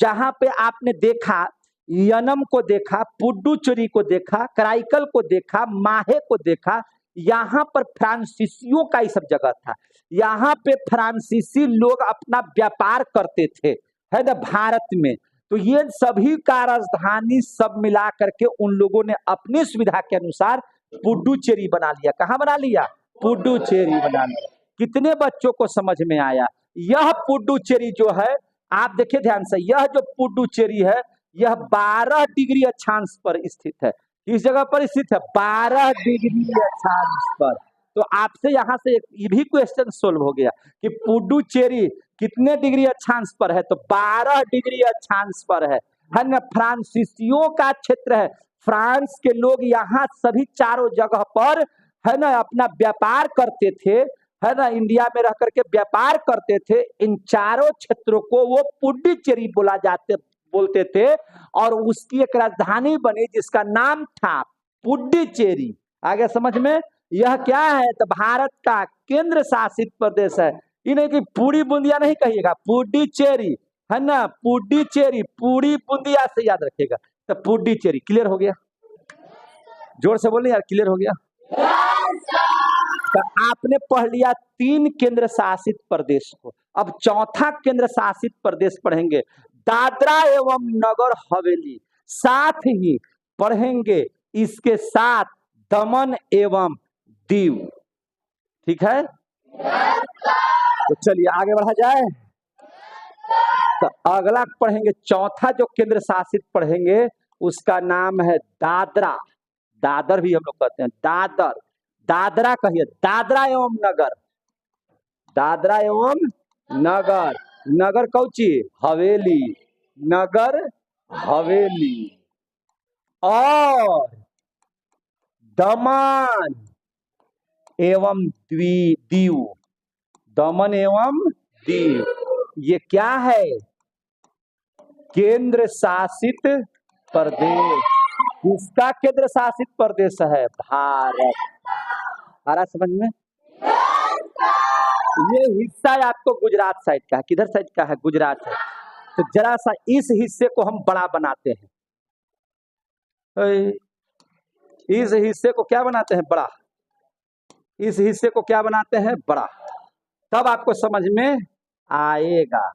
जहां पे आपने देखा, यनम को देखा, पुडुचेरी को देखा, कराईकल को देखा, माहे को देखा, यहाँ पर फ्रांसीसियों का ये सब जगह था। यहाँ पे फ्रांसीसी लोग अपना व्यापार करते थे, है ना, भारत में। तो ये सभी का राजधानी सब मिला करके उन लोगों ने अपनी सुविधा के अनुसार पुडुचेरी बना लिया। कहाँ बना लिया? पुडुचेरी बना लिया। कितने बच्चों को समझ में आया? यह पुडुचेरी जो है, आप देखिए ध्यान से, यह जो पुडुचेरी है यह 12 डिग्री अक्षांश पर स्थित है। इस जगह पर स्थित है 12 डिग्री अक्षांश पर। तो आपसे यहाँ से ये भी क्वेश्चन सोल्व हो गया कि पुडुचेरी कितने डिग्री अक्षांश पर है? तो 12 डिग्री अक्षांश पर है ना। फ्रांसीसियों का क्षेत्र है। फ्रांस के लोग यहाँ सभी चारों जगह पर, है ना, अपना व्यापार करते थे, है ना, इंडिया में रह करके व्यापार करते थे। इन चारों क्षेत्रों को वो पुडुचेरी बोलते थे। और उसकी एक राजधानी बनी जिसका नाम था पुडुचेरी। आगे समझ में? यह क्या है? तो भारत का केंद्र शासित प्रदेश है। ये नहीं कि पूरी बूंदिया नहीं कहिएगा, पुडुचेरी, है ना, पुडुचेरी। पूरी बूंदिया से याद रखिएगा। तो पुडुचेरी। क्लियर हो गया? जोर से बोलिए यार, क्लियर हो गया? तो आपने पढ़ लिया 3 केंद्र शासित प्रदेश को। अब चौथा केंद्र शासित प्रदेश पढ़ेंगे, दादरा एवं नगर हवेली। साथ ही पढ़ेंगे इसके साथ दमन एवं दीव। ठीक है? तो चलिए आगे बढ़ा जाए। तो अगला पढ़ेंगे, चौथा जो केंद्र शासित पढ़ेंगे उसका नाम है दादरा। दादर भी हम लोग कहते हैं, दादर। दादरा कहिए, दादरा एवं नगर। दादरा एवं नगर। नगर कौची? हवेली। नगर हवेली। और दमन एवं दीव, दमन एवं दीव, ये क्या है? केंद्र शासित प्रदेश। किसका केंद्र शासित प्रदेश है? भारत। आ रहा समझ में? ये हिस्सा आपको गुजरात साइड का है। किधर साइड का है? गुजरात है। तो जरा सा इस हिस्से को हम बड़ा बनाते हैं। इस हिस्से को क्या बनाते हैं? बड़ा। इस हिस्से को क्या बनाते हैं? बड़ा। तब आपको समझ में आएगा।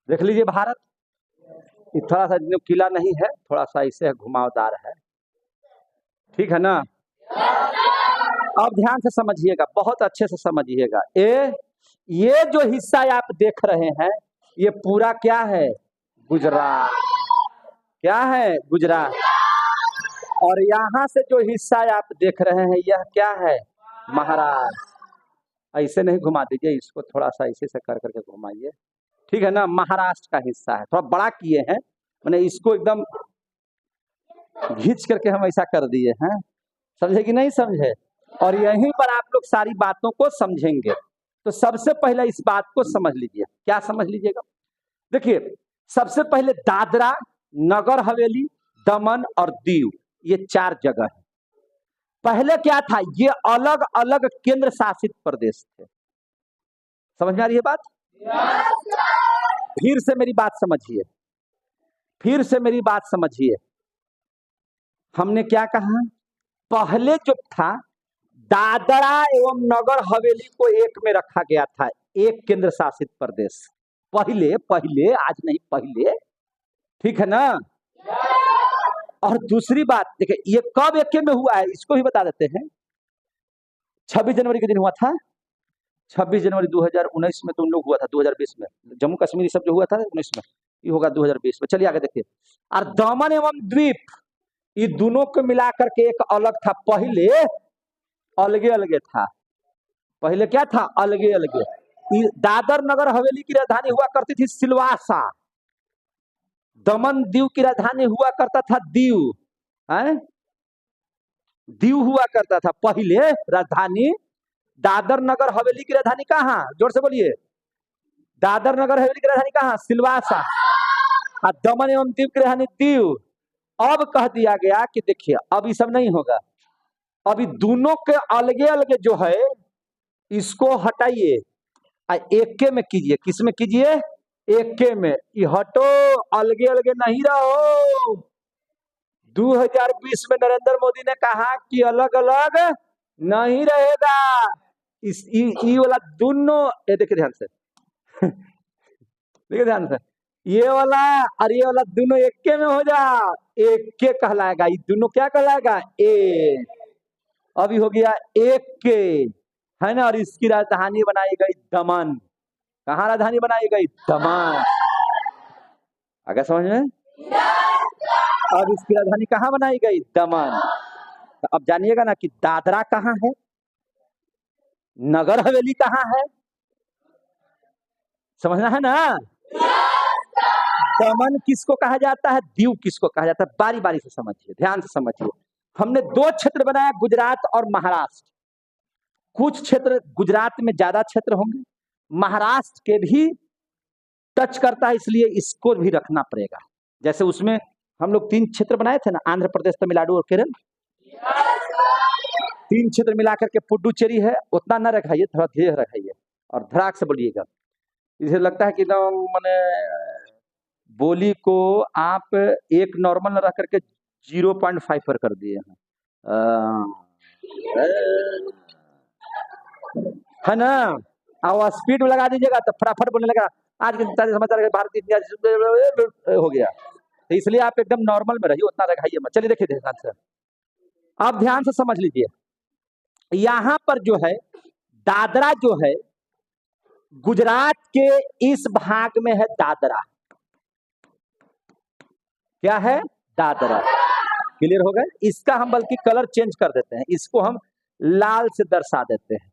देख लीजिए भारत, ये थोड़ा सा किला नहीं है, थोड़ा सा इसे घुमावदार है, ठीक है ना? अब ध्यान से समझिएगा, बहुत अच्छे से समझिएगा। ये जो हिस्सा आप देख रहे हैं, ये पूरा क्या है? गुजरात। क्या है? गुजरात। और यहां से जो हिस्सा आप देख रहे हैं, यह क्या है? महाराष्ट्र। ऐसे नहीं घुमा दीजिए, इसको थोड़ा सा ऐसे से कर करके घुमाइए, ठीक है ना? महाराष्ट्र का हिस्सा है, थोड़ा बड़ा किए हैं, मैंने इसको एकदम घींच करके हम ऐसा कर दिए हैं। समझे कि नहीं समझे? और यहीं पर आप लोग सारी बातों को समझेंगे। तो सबसे पहले इस बात को समझ लीजिए। क्या समझ लीजिएगा? देखिए, सबसे पहले दादरा, नगर हवेली, दमन और दीव, ये 4 जगह है। पहले क्या था? ये अलग अलग केंद्र शासित प्रदेश थे। समझ में आ रही है बात? फिर से मेरी बात समझिए, फिर से मेरी बात समझिए। हमने क्या कहा? पहले जो था, दादरा एवं नगर हवेली को एक में रखा गया था, एक केंद्र शासित प्रदेश। पहले पहले, आज नहीं, पहले, ठीक है ना? और दूसरी बात देखिए, ये कब एक में हुआ है इसको भी बता देते हैं। 26 जनवरी के दिन हुआ था। 26 जनवरी 2019 में तो उन लोग हुआ था, 2020 में जम्मू कश्मीर सब जो हुआ था 19 में, ये होगा 2020 में। चलिए आगे देखिए। और दमन एवं द्वीप, ये दोनों को मिलाकर के एक अलग था। पहले अलगे अलगे था। पहले क्या था? अलगे अलगे। दादर नगर हवेली की राजधानी हुआ करती थी सिलवासा। दमन दीव की राजधानी हुआ करता था दीव। है? दीव हुआ करता था पहले राजधानी। दादर नगर हवेली की राजधानी कहाँ? जोर से बोलिए। दादर नगर हवेली की राजधानी कहाँ? सिलवासा। और दमन एवं दीव की राजधानी दीव। अब कह दिया गया कि देखिए, अब ये सब नहीं होगा, अभी दोनों के अलगे अलगे जो है, इसको हटाइए, एक के में कीजिए। किस में कीजिए? एक के में। ये हटो, अलगे अलगे नहीं रहो। 2020 में नरेंद्र मोदी ने कहा कि अलग अलग नहीं रहेगा। इस ये वाला दोनों, ये देखिए ध्यान से देखिए ध्यान से, ये वाला और ये वाला दोनों एक के में हो जा, एक के कहलाएगा। ये दोनों क्या कहलाएगा? एक। अभी हो गया एक के, है ना? और इसकी राजधानी बनाई गई दमन। कहाँ राजधानी बनाई गई? दमन। आगे समझ में? अब इसकी राजधानी कहाँ बनाई गई? दमन। तो अब जानिएगा ना कि दादरा कहाँ है, नगर हवेली कहाँ है, समझना है ना? दमन किसको कहा जाता है, दीव किसको कहा जाता है, बारी बारी से समझिए, ध्यान से समझिए। हमने 2 क्षेत्र बनाया, गुजरात और महाराष्ट्र। कुछ क्षेत्र गुजरात में ज्यादा क्षेत्र होंगे, महाराष्ट्र के भी टच करता है, इसलिए इसको भी रखना पड़ेगा। जैसे उसमें हम लोग 3 क्षेत्र बनाए थे ना, आंध्र प्रदेश, तमिलनाडु और केरल। 3 क्षेत्र मिलाकर के पुडुचेरी है। उतना न रखाइए, थोड़ा धीरे रखाइए और धड़ाक से बोलिएगा। इसे लगता है कि एकदम मैंने बोली को आप एक नॉर्मल रख करके 0.5 पर कर दिए हैं, है ना? और स्पीड में लगा दीजिएगा तो फटाफट बोलने लगा। आज के समाचार भारत इतिहास हो गया, तो इसलिए आप एकदम नॉर्मल में रहिए, उतना रखाइए मत। चलिए देखिए ध्यान से, आप ध्यान से समझ लीजिए। यहां पर जो है दादरा जो है, गुजरात के इस भाग में है दादरा। क्या है? दादरा। क्लियर हो गए? इसका हम बल्कि कलर चेंज कर देते हैं, इसको हम लाल से दर्शा देते हैं।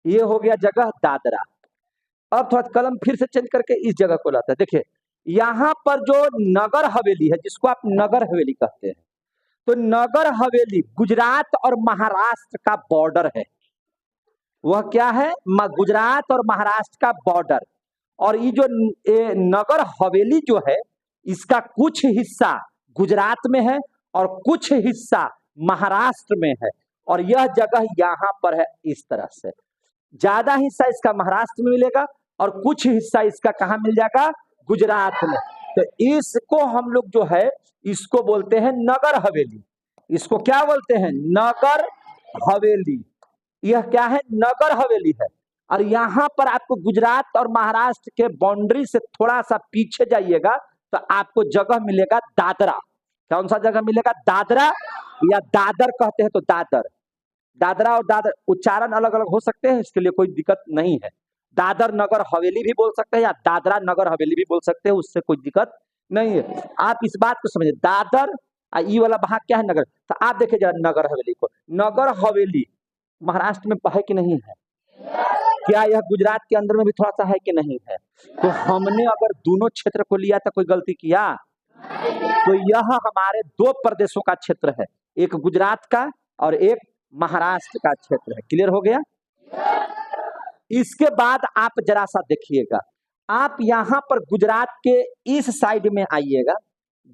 ये हो गया जगह दादरा। अब थोड़ा कलम फिर से चेंज करके इस जगह को लाता है। देखिए, यहां पर जो नगर हवेली है, जिसको आप नगर हवेली कहते हैं, तो नगर हवेली गुजरात और महाराष्ट्र का बॉर्डर है। वह क्या है? गुजरात और महाराष्ट्र का बॉर्डर। और ये जो नगर हवेली जो है, इसका कुछ हिस्सा गुजरात में है और कुछ हिस्सा महाराष्ट्र में है। और यह जगह यहाँ पर है इस तरह से। ज्यादा हिस्सा इसका महाराष्ट्र में मिलेगा और कुछ हिस्सा इसका कहाँ मिल जाएगा? गुजरात में। तो इसको हम लोग जो है इसको बोलते हैं नगर हवेली। इसको क्या बोलते हैं? नगर हवेली। यह क्या है? नगर हवेली है। और यहाँ पर आपको गुजरात और महाराष्ट्र के बाउंड्री से थोड़ा सा पीछे जाइएगा तो आपको जगह मिलेगा दादरा। कौन सा जगह मिलेगा? दादरा, या दादर कहते हैं तो दादर। दादरा और दादर उच्चारण अलग अलग हो सकते हैं, इसके लिए कोई दिक्कत नहीं है। दादर नगर हवेली भी बोल सकते हैं या दादरा नगर हवेली भी बोल सकते हैं, उससे कोई दिक्कत नहीं है। आप इस बात को समझिए, दादर ई वाला भाग क्या है? नगर। तो आप देखिए जरा नगर हवेली को। नगर हवेली महाराष्ट्र में है कि नहीं है? क्या यह गुजरात के अंदर में भी थोड़ा सा है कि नहीं है? तो हमने अगर दोनों क्षेत्र को लिया तो कोई गलती किया? तो यह हमारे दो प्रदेशों का क्षेत्र है, एक गुजरात का और एक महाराष्ट्र का क्षेत्र है। क्लियर हो गया? इसके बाद आप जरा सा देखिएगा, आप यहां पर गुजरात के इस साइड में आइएगा।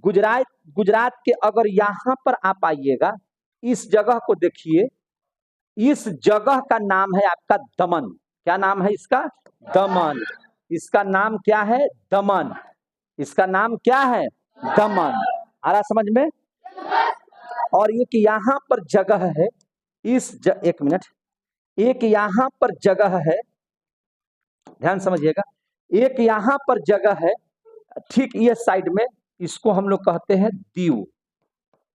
गुजरात के अगर यहां पर आप आइएगा, इस जगह को देखिए। इस जगह का नाम है आपका दमन। क्या नाम है इसका? दमन। इसका नाम क्या है? दमन। इसका नाम क्या है? दमन। आ रहा समझ में? और एक यहाँ पर जगह है, एक मिनट, एक यहाँ पर जगह है, ध्यान समझिएगा। एक यहाँ पर जगह है ठीक ये साइड में, इसको हम लोग कहते हैं दीव।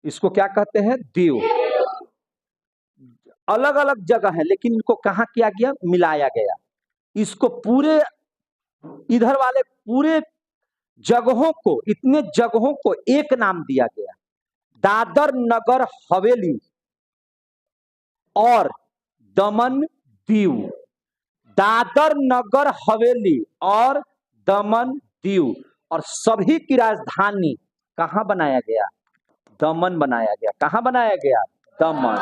इसको क्या कहते हैं? दीव। अलग अलग जगह है लेकिन इनको कहाँ किया गया? मिलाया गया। इसको पूरे इधर वाले पूरे जगहों को, इतने जगहों को एक नाम दिया गया, दादर नगर हवेली और दमन दीव। दादर नगर हवेली और दमन दीव। और सभी की राजधानी कहां बनाया गया? दमन बनाया गया। कहां बनाया गया? दमन।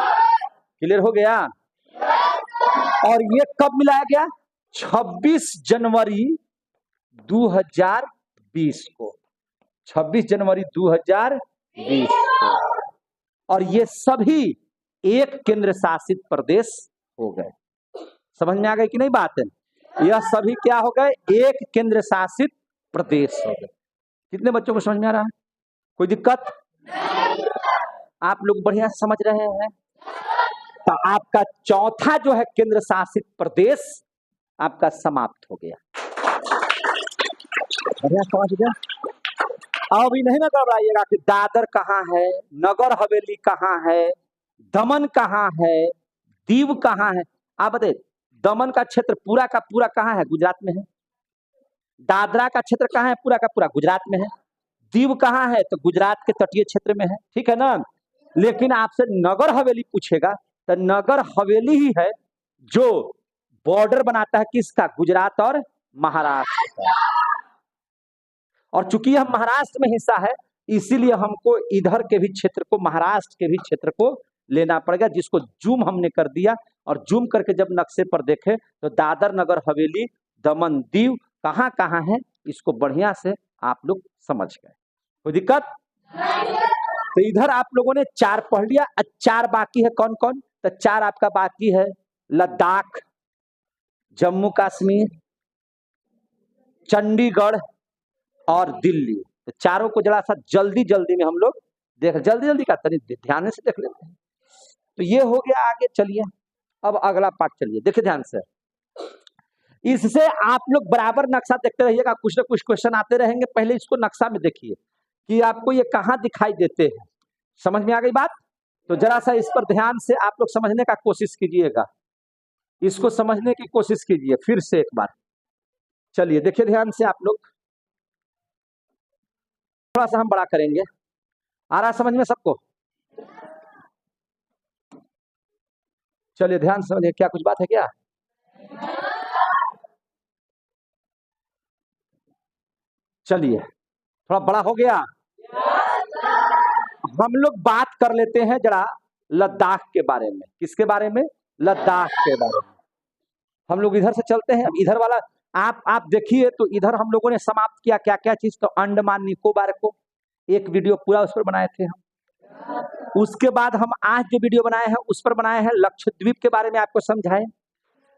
क्लियर हो गया? और ये कब मिलाया गया? 26 जनवरी 2020 को। 26 जनवरी 2020 को। और ये सभी एक केंद्र शासित प्रदेश हो गए। समझ में आ गई कि नहीं बात है? यह सभी क्या हो गए? एक केंद्र शासित प्रदेश हो गए। कितने बच्चों को समझ में आ रहा है? कोई दिक्कत? आप लोग बढ़िया समझ रहे हैं। तो आपका चौथा जो है केंद्र शासित प्रदेश आपका समाप्त हो गया। बढ़िया समझ गया? अभी नहीं ना घबराइएगा कि दादर कहाँ है, नगर हवेली कहाँ है, दमन कहाँ है, दीव कहाँ है। आप बताइए, दमन का क्षेत्र पूरा का पूरा कहाँ है? गुजरात में है। दादरा का क्षेत्र कहाँ है? पूरा का पूरा गुजरात में है। दीव कहाँ है? तो गुजरात के तटीय क्षेत्र में है। ठीक है ना? लेकिन आपसे नगर हवेली पूछेगा तो नगर हवेली ही है जो बॉर्डर बनाता है किसका? गुजरात और महाराष्ट्र का। और चूंकि यह महाराष्ट्र में हिस्सा है, इसीलिए हमको इधर के भी क्षेत्र को, महाराष्ट्र के भी क्षेत्र को लेना पड़ेगा, जिसको जूम हमने कर दिया। और जूम करके जब नक्शे पर देखे तो दादर नगर हवेली दमन दीव कहाँ कहाँ है, इसको बढ़िया से आप लोग समझ गए। कोई दिक्कत? तो इधर आप लोगों ने 4 पढ़ लिया। 4 बाकी है। कौन कौन? तो 4 आपका बाकी है, लद्दाख, जम्मू कश्मीर, चंडीगढ़ और दिल्ली। तो चारों को जरा सा जल्दी जल्दी में हम लोग देख, जल्दी जल्दी का तनी ध्यान से देख लेते हैं। तो ये हो गया। आगे चलिए, अब अगला पार्ट चलिए, देखिए ध्यान से। इससे आप लोग बराबर नक्शा देखते रहिएगा, कुछ ना कुछ क्वेश्चन आते रहेंगे। पहले इसको नक्शा में देखिए कि आपको ये कहाँ दिखाई देते हैं। समझ में आ गई बात? तो जरा सा इस पर ध्यान से आप लोग समझने का कोशिश कीजिएगा, इसको समझने की कोशिश कीजिए फिर से एक बार। चलिए देखिए ध्यान से आप लोग, थोड़ा सा हम बड़ा करेंगे। आ रहा समझ में सबको? चलिए ध्यान से समझिए। क्या कुछ बात है क्या? चलिए, थोड़ा बड़ा हो गया। हम लोग बात कर लेते हैं जरा लद्दाख के बारे में। किसके बारे में? लद्दाख के बारे में। हम लोग इधर से चलते हैं। अब इधर वाला आप देखिए तो इधर हम लोगों ने समाप्त किया क्या क्या चीज, तो अंडमान निकोबार को एक वीडियो पूरा उस पर बनाए थे हम। उसके बाद हम आज जो वीडियो बनाए हैं उस पर बनाए हैं लक्षद्वीप के बारे में आपको समझाएं।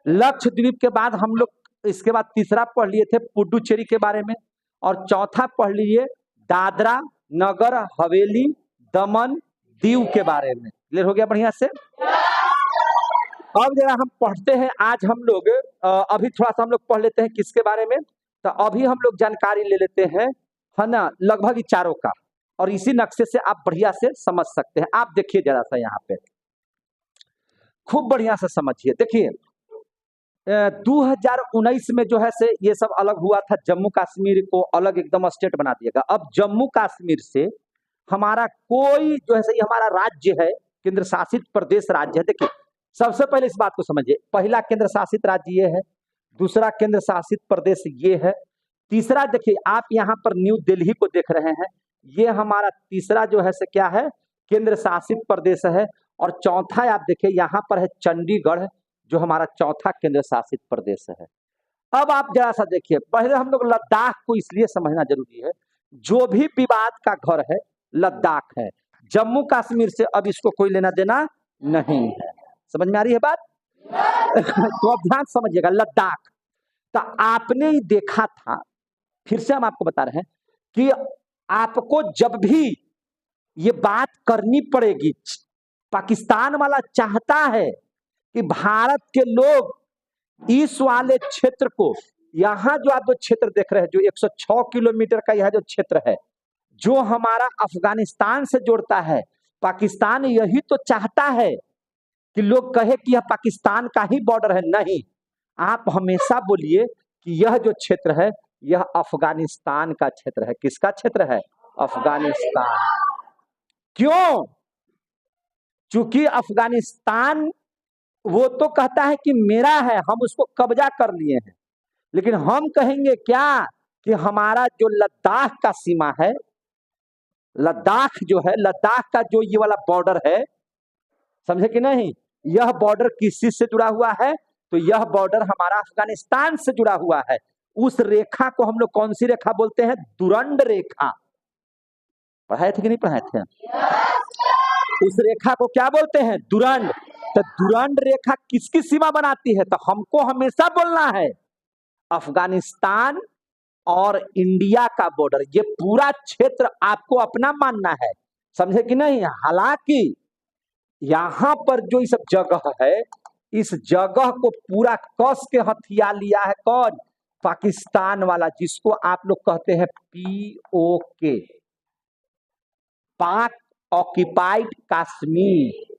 लक्षद्वीप के बाद हम लोग इसके बाद तीसरा पढ़ लिए थे पुडुचेरी के बारे में, और चौथा पढ़ लिए दादरा नगर हवेली दमन दीव के बारे में। क्लियर हो गया बढ़िया से? अब जरा हम पढ़ते हैं आज हम लोग अभी थोड़ा सा हम लोग पढ़ लेते हैं किसके बारे में। तो अभी हम लोग जानकारी ले लेते हैं, है ना, लगभग चारों का, और इसी नक्शे से आप बढ़िया से समझ सकते हैं। आप देखिए जरा सा यहाँ पे खूब बढ़िया से समझिए। देखिए 2019 में जो है से ये सब अलग हुआ था, जम्मू कश्मीर को अलग एकदम स्टेट बना दिएगा। अब जम्मू कश्मीर से हमारा कोई जो है से हमारा राज्य है, केंद्र शासित प्रदेश राज्य है। देखिए सबसे पहले इस बात को समझिए, पहला केंद्र शासित राज्य ये है, दूसरा केंद्र शासित प्रदेश ये है, तीसरा देखिए आप यहाँ पर न्यू दिल्ली को देख रहे हैं, ये हमारा तीसरा जो है से क्या है, केंद्र शासित प्रदेश है। और चौथा आप देखिए यहाँ पर है चंडीगढ़, जो हमारा चौथा केंद्र शासित प्रदेश है। अब आप जरा सा देखिए, पहले हम लोग लद्दाख को इसलिए समझना जरूरी है, जो भी विवाद का घर है लद्दाख है। जम्मू कश्मीर से अब इसको कोई लेना देना नहीं है। समझ में आ रही है बात? तो अब ध्यान समझिएगा, लद्दाख तो आपने ही देखा था, फिर से हम आपको बता रहे हैं कि आपको जब भी ये बात करनी पड़ेगी, पाकिस्तान वाला चाहता है कि भारत के लोग इस वाले क्षेत्र को, यहाँ जो आप जो क्षेत्र देख रहे हैं, जो 106 किलोमीटर का यह जो क्षेत्र है, जो हमारा अफगानिस्तान से जोड़ता है, पाकिस्तान यही तो चाहता है कि लोग कहे कि यह पाकिस्तान का ही बॉर्डर है। नहीं, आप हमेशा बोलिए कि यह जो क्षेत्र है यह अफगानिस्तान का क्षेत्र है। किसका क्षेत्र है? अफगानिस्तान। क्यों? चूंकि अफगानिस्तान वो तो कहता है कि मेरा है, हम उसको कब्जा कर लिए हैं, लेकिन हम कहेंगे क्या कि हमारा जो लद्दाख का सीमा है, लद्दाख जो है, लद्दाख का जो ये वाला बॉर्डर है, समझे कि नहीं, यह बॉर्डर किस चीज से जुड़ा हुआ है? तो यह बॉर्डर हमारा अफगानिस्तान से जुड़ा हुआ है। उस रेखा को हम लोग कौन सी रेखा बोलते हैं? दुरंड रेखा। पढ़ाए थे कि नहीं पढ़ाए थे? उस रेखा को क्या बोलते हैं? दुरंड। तो दुरंड रेखा किसकी सीमा बनाती है? तो हमको हमेशा बोलना है अफगानिस्तान और इंडिया का बॉर्डर, ये पूरा क्षेत्र आपको अपना मानना है। समझे कि नहीं? हालांकि यहां पर जो इस जगह है, इस जगह को पूरा कस के हथिया लिया है कौन? पाकिस्तान वाला, जिसको आप लोग कहते हैं POK, पाक ऑक्युपाइड कश्मीर।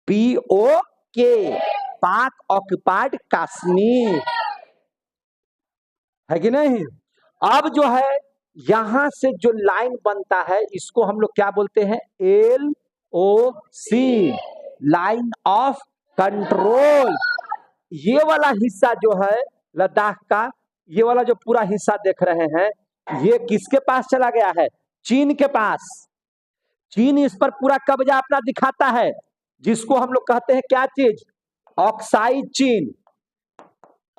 POK, पाक ऑक्युपाइड कश्मीर, है कि नहीं? अब जो है यहां से जो लाइन बनता है, इसको हम लोग क्या बोलते हैं? LOC, line of control. ये वाला हिस्सा जो है लद्दाख का, ये वाला जो पूरा हिस्सा देख रहे हैं, ये किसके पास चला गया है? चीन के पास। चीन इस पर पूरा कब्जा अपना दिखाता है, जिसको हम लोग कहते हैं क्या चीज? ऑक्साई चीन।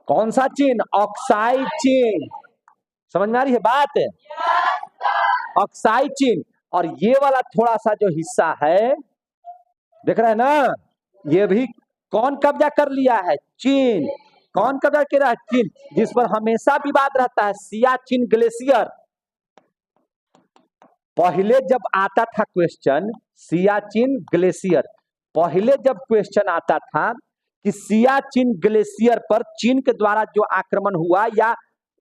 कौन सा चीन? ऑक्साई चीन। समझ में आ रही है बात? ऑक्साई चीन। और ये वाला थोड़ा सा जो हिस्सा है, देख रहे हैं ना, ये भी कौन कब्जा कर लिया है? चीन। कौन कब्जा कर रहा है? चीन। जिस पर हमेशा विवाद रहता है, सियाचिन ग्लेशियर। पहले जब आता था क्वेश्चन सियाचिन ग्लेशियर, पहले जब क्वेश्चन आता था कि सियाचिन ग्लेशियर पर चीन के द्वारा जो आक्रमण हुआ या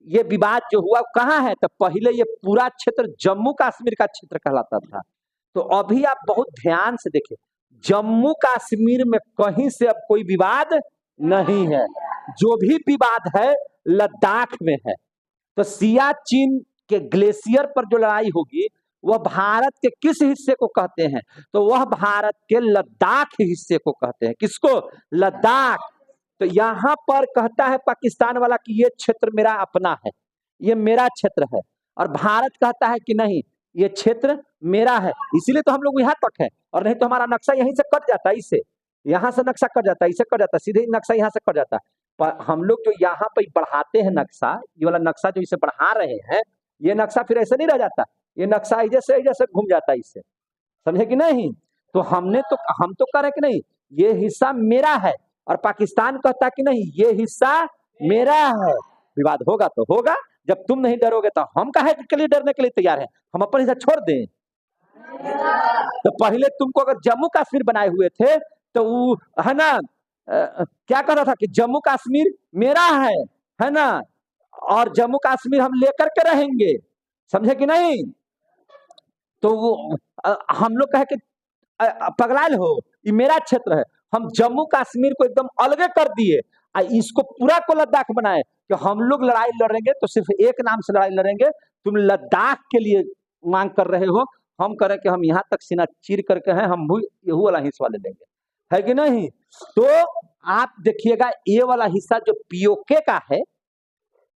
ये विवाद जो हुआ कहाँ है, तो पहले ये पूरा क्षेत्र जम्मू कश्मीर का क्षेत्र कहलाता था। तो अभी आप बहुत ध्यान से देखिए, जम्मू कश्मीर में कहीं से अब कोई विवाद नहीं है। जो भी विवाद है लद्दाख में है। तो सियाचिन के ग्लेशियर पर जो लड़ाई होगी वह भारत के किस हिस्से को कहते हैं? तो वह भारत के लद्दाख हिस्से को कहते हैं। किसको? लद्दाख। तो यहां पर कहता है पाकिस्तान वाला कि ये क्षेत्र मेरा अपना है, ये मेरा क्षेत्र है, और भारत कहता है कि नहीं, ये क्षेत्र मेरा है, इसीलिए तो हम लोग यहाँ तक है, और नहीं तो हमारा नक्शा यहीं से कट जाता है, इससे यहाँ से नक्शा कट जाता है, इससे कट जाता है, सीधे नक्शा यहाँ से कट जाता है। पर हम लोग जो यहाँ पे बढ़ाते हैं नक्शा, ये वाला नक्शा जो इसे बढ़ा रहे हैं, ये नक्शा फिर ऐसे नहीं रह जाता, ये नक्शा ऐसे से घूम जाता है इससे, समझे कि नहीं। तो हम तो कह रहे कि नहीं ये हिस्सा मेरा है, और पाकिस्तान कहता कि नहीं ये हिस्सा मेरा है। विवाद होगा तो होगा, जब तुम नहीं डरोगे तो हम काहे के लिए डरने के लिए तैयार हैं, हम अपना हिस्सा छोड़ दें। तो पहले तुमको अगर जम्मू कश्मीर बनाए हुए थे तो वो है ना क्या कर रहा था कि जम्मू कश्मीर मेरा है ना, और जम्मू कश्मीर हम लेकर के रहेंगे, समझे कि नहीं। तो वो हम लोग कहे कि पगलाल हो, ये मेरा क्षेत्र है, हम जम्मू कश्मीर को एकदम अलग कर दिए, इसको पूरा को लद्दाख बनाए कि हम लोग लड़ाई लड़ेंगे तो सिर्फ एक नाम से लड़ाई लड़ेंगे, तुम लद्दाख के लिए मांग कर रहे हो, हम करें कि हम यहाँ तक सीना चीर करके हैं, हम भी ये वाला हिस्सा ले लेंगे, है कि नहीं। तो आप देखिएगा ये वाला हिस्सा जो पीओके का है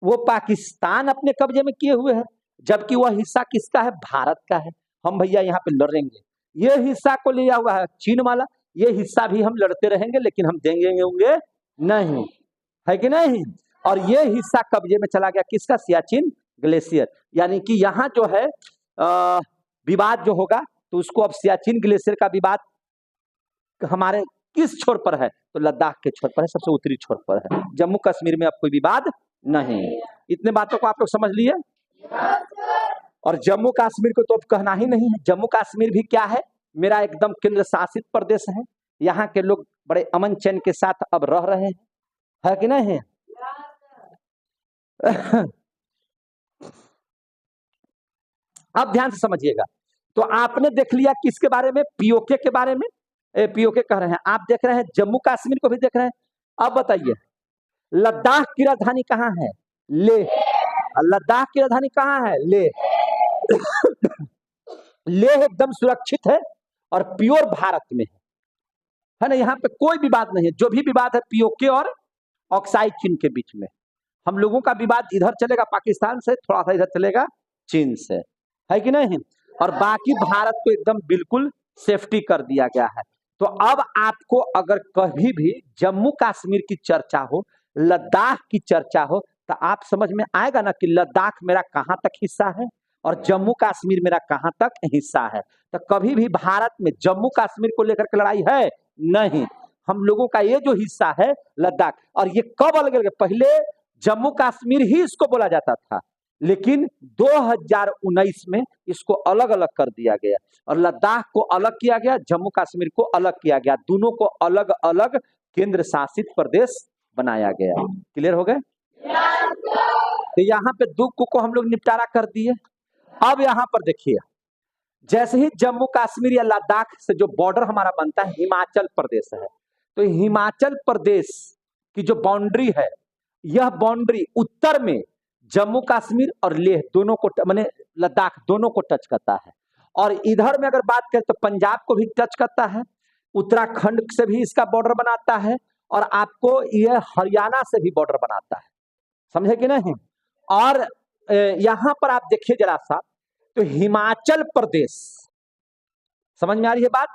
वो पाकिस्तान अपने कब्जे में किए हुए है, जबकि वह हिस्सा किसका है, भारत का है। हम भैया यहाँ पे लड़ेंगे, ये हिस्सा को लिया हुआ है चीन वाला, ये हिस्सा भी हम लड़ते रहेंगे, लेकिन हम देंगे होंगे नहीं, है कि नहीं। और ये हिस्सा कब्जे में चला गया किसका, सियाचिन ग्लेशियर, यानी कि यहाँ जो है विवाद जो होगा तो उसको अब सियाचिन ग्लेशियर का विवाद हमारे किस छोर पर है, तो लद्दाख के छोर पर है, सबसे उत्तरी छोर पर है, जम्मू कश्मीर में अब कोई विवाद नहीं। इतने बातों को आप लोग समझ लिए। और जम्मू कश्मीर को तो अब कहना ही नहीं है, जम्मू कश्मीर भी क्या है, मेरा एकदम केंद्र शासित प्रदेश है, यहाँ के लोग बड़े अमन चैन के साथ अब रह रहे हैं, है कि नहीं। अब ध्यान से समझिएगा, तो आपने देख लिया किसके बारे में, पीओके के बारे में, पीओके कह रहे हैं, आप देख रहे हैं जम्मू कश्मीर को भी देख रहे हैं। अब बताइए लद्दाख की राजधानी कहाँ है, लेह। लद्दाख की राजधानी कहाँ है, लेह। लेह एकदम सुरक्षित है और प्योर भारत में है ना, यहाँ पे कोई विवाद नहीं है, जो भी विवाद है पीओके और ऑक्साई चीन के बीच में, हम लोगों का विवाद इधर चलेगा पाकिस्तान से, थोड़ा सा इधर चलेगा चीन से, है कि नहीं। और बाकी भारत को एकदम बिल्कुल सेफ्टी कर दिया गया है। तो अब आपको अगर कभी भी जम्मू कश्मीर की चर्चा हो, लद्दाख की चर्चा हो, तो आप समझ में आएगा ना कि लद्दाख मेरा कहाँ तक हिस्सा है और जम्मू कश्मीर मेरा कहाँ तक हिस्सा है। तो कभी भी भारत में जम्मू कश्मीर को लेकर के लड़ाई है नहीं, हम लोगों का ये जो हिस्सा है लद्दाख, और ये कब अलग अलग, पहले जम्मू कश्मीर ही इसको बोला जाता था, लेकिन 2019 में इसको अलग अलग कर दिया गया और लद्दाख को अलग किया गया, जम्मू कश्मीर को अलग किया गया, दोनों को अलग अलग केंद्र शासित प्रदेश बनाया गया। क्लियर हो गए। तो यहाँ पे दुख को हम लोग निपटारा कर दिए। अब यहाँ पर देखिए, जैसे ही जम्मू कश्मीर या लद्दाख से जो बॉर्डर हमारा बनता है हिमाचल प्रदेश है, तो हिमाचल प्रदेश की जो बाउंड्री है, यह बाउंड्री उत्तर में जम्मू कश्मीर और लेह दोनों को माने लद्दाख दोनों को टच करता है, और इधर में अगर बात करें तो पंजाब को भी टच करता है, उत्तराखंड से भी इसका बॉर्डर बनाता है, और आपको यह हरियाणा से भी बॉर्डर बनाता है, समझे कि नहीं। और यहां पर आप देखिए जरा सा, तो हिमाचल प्रदेश, समझ में आ रही है बात,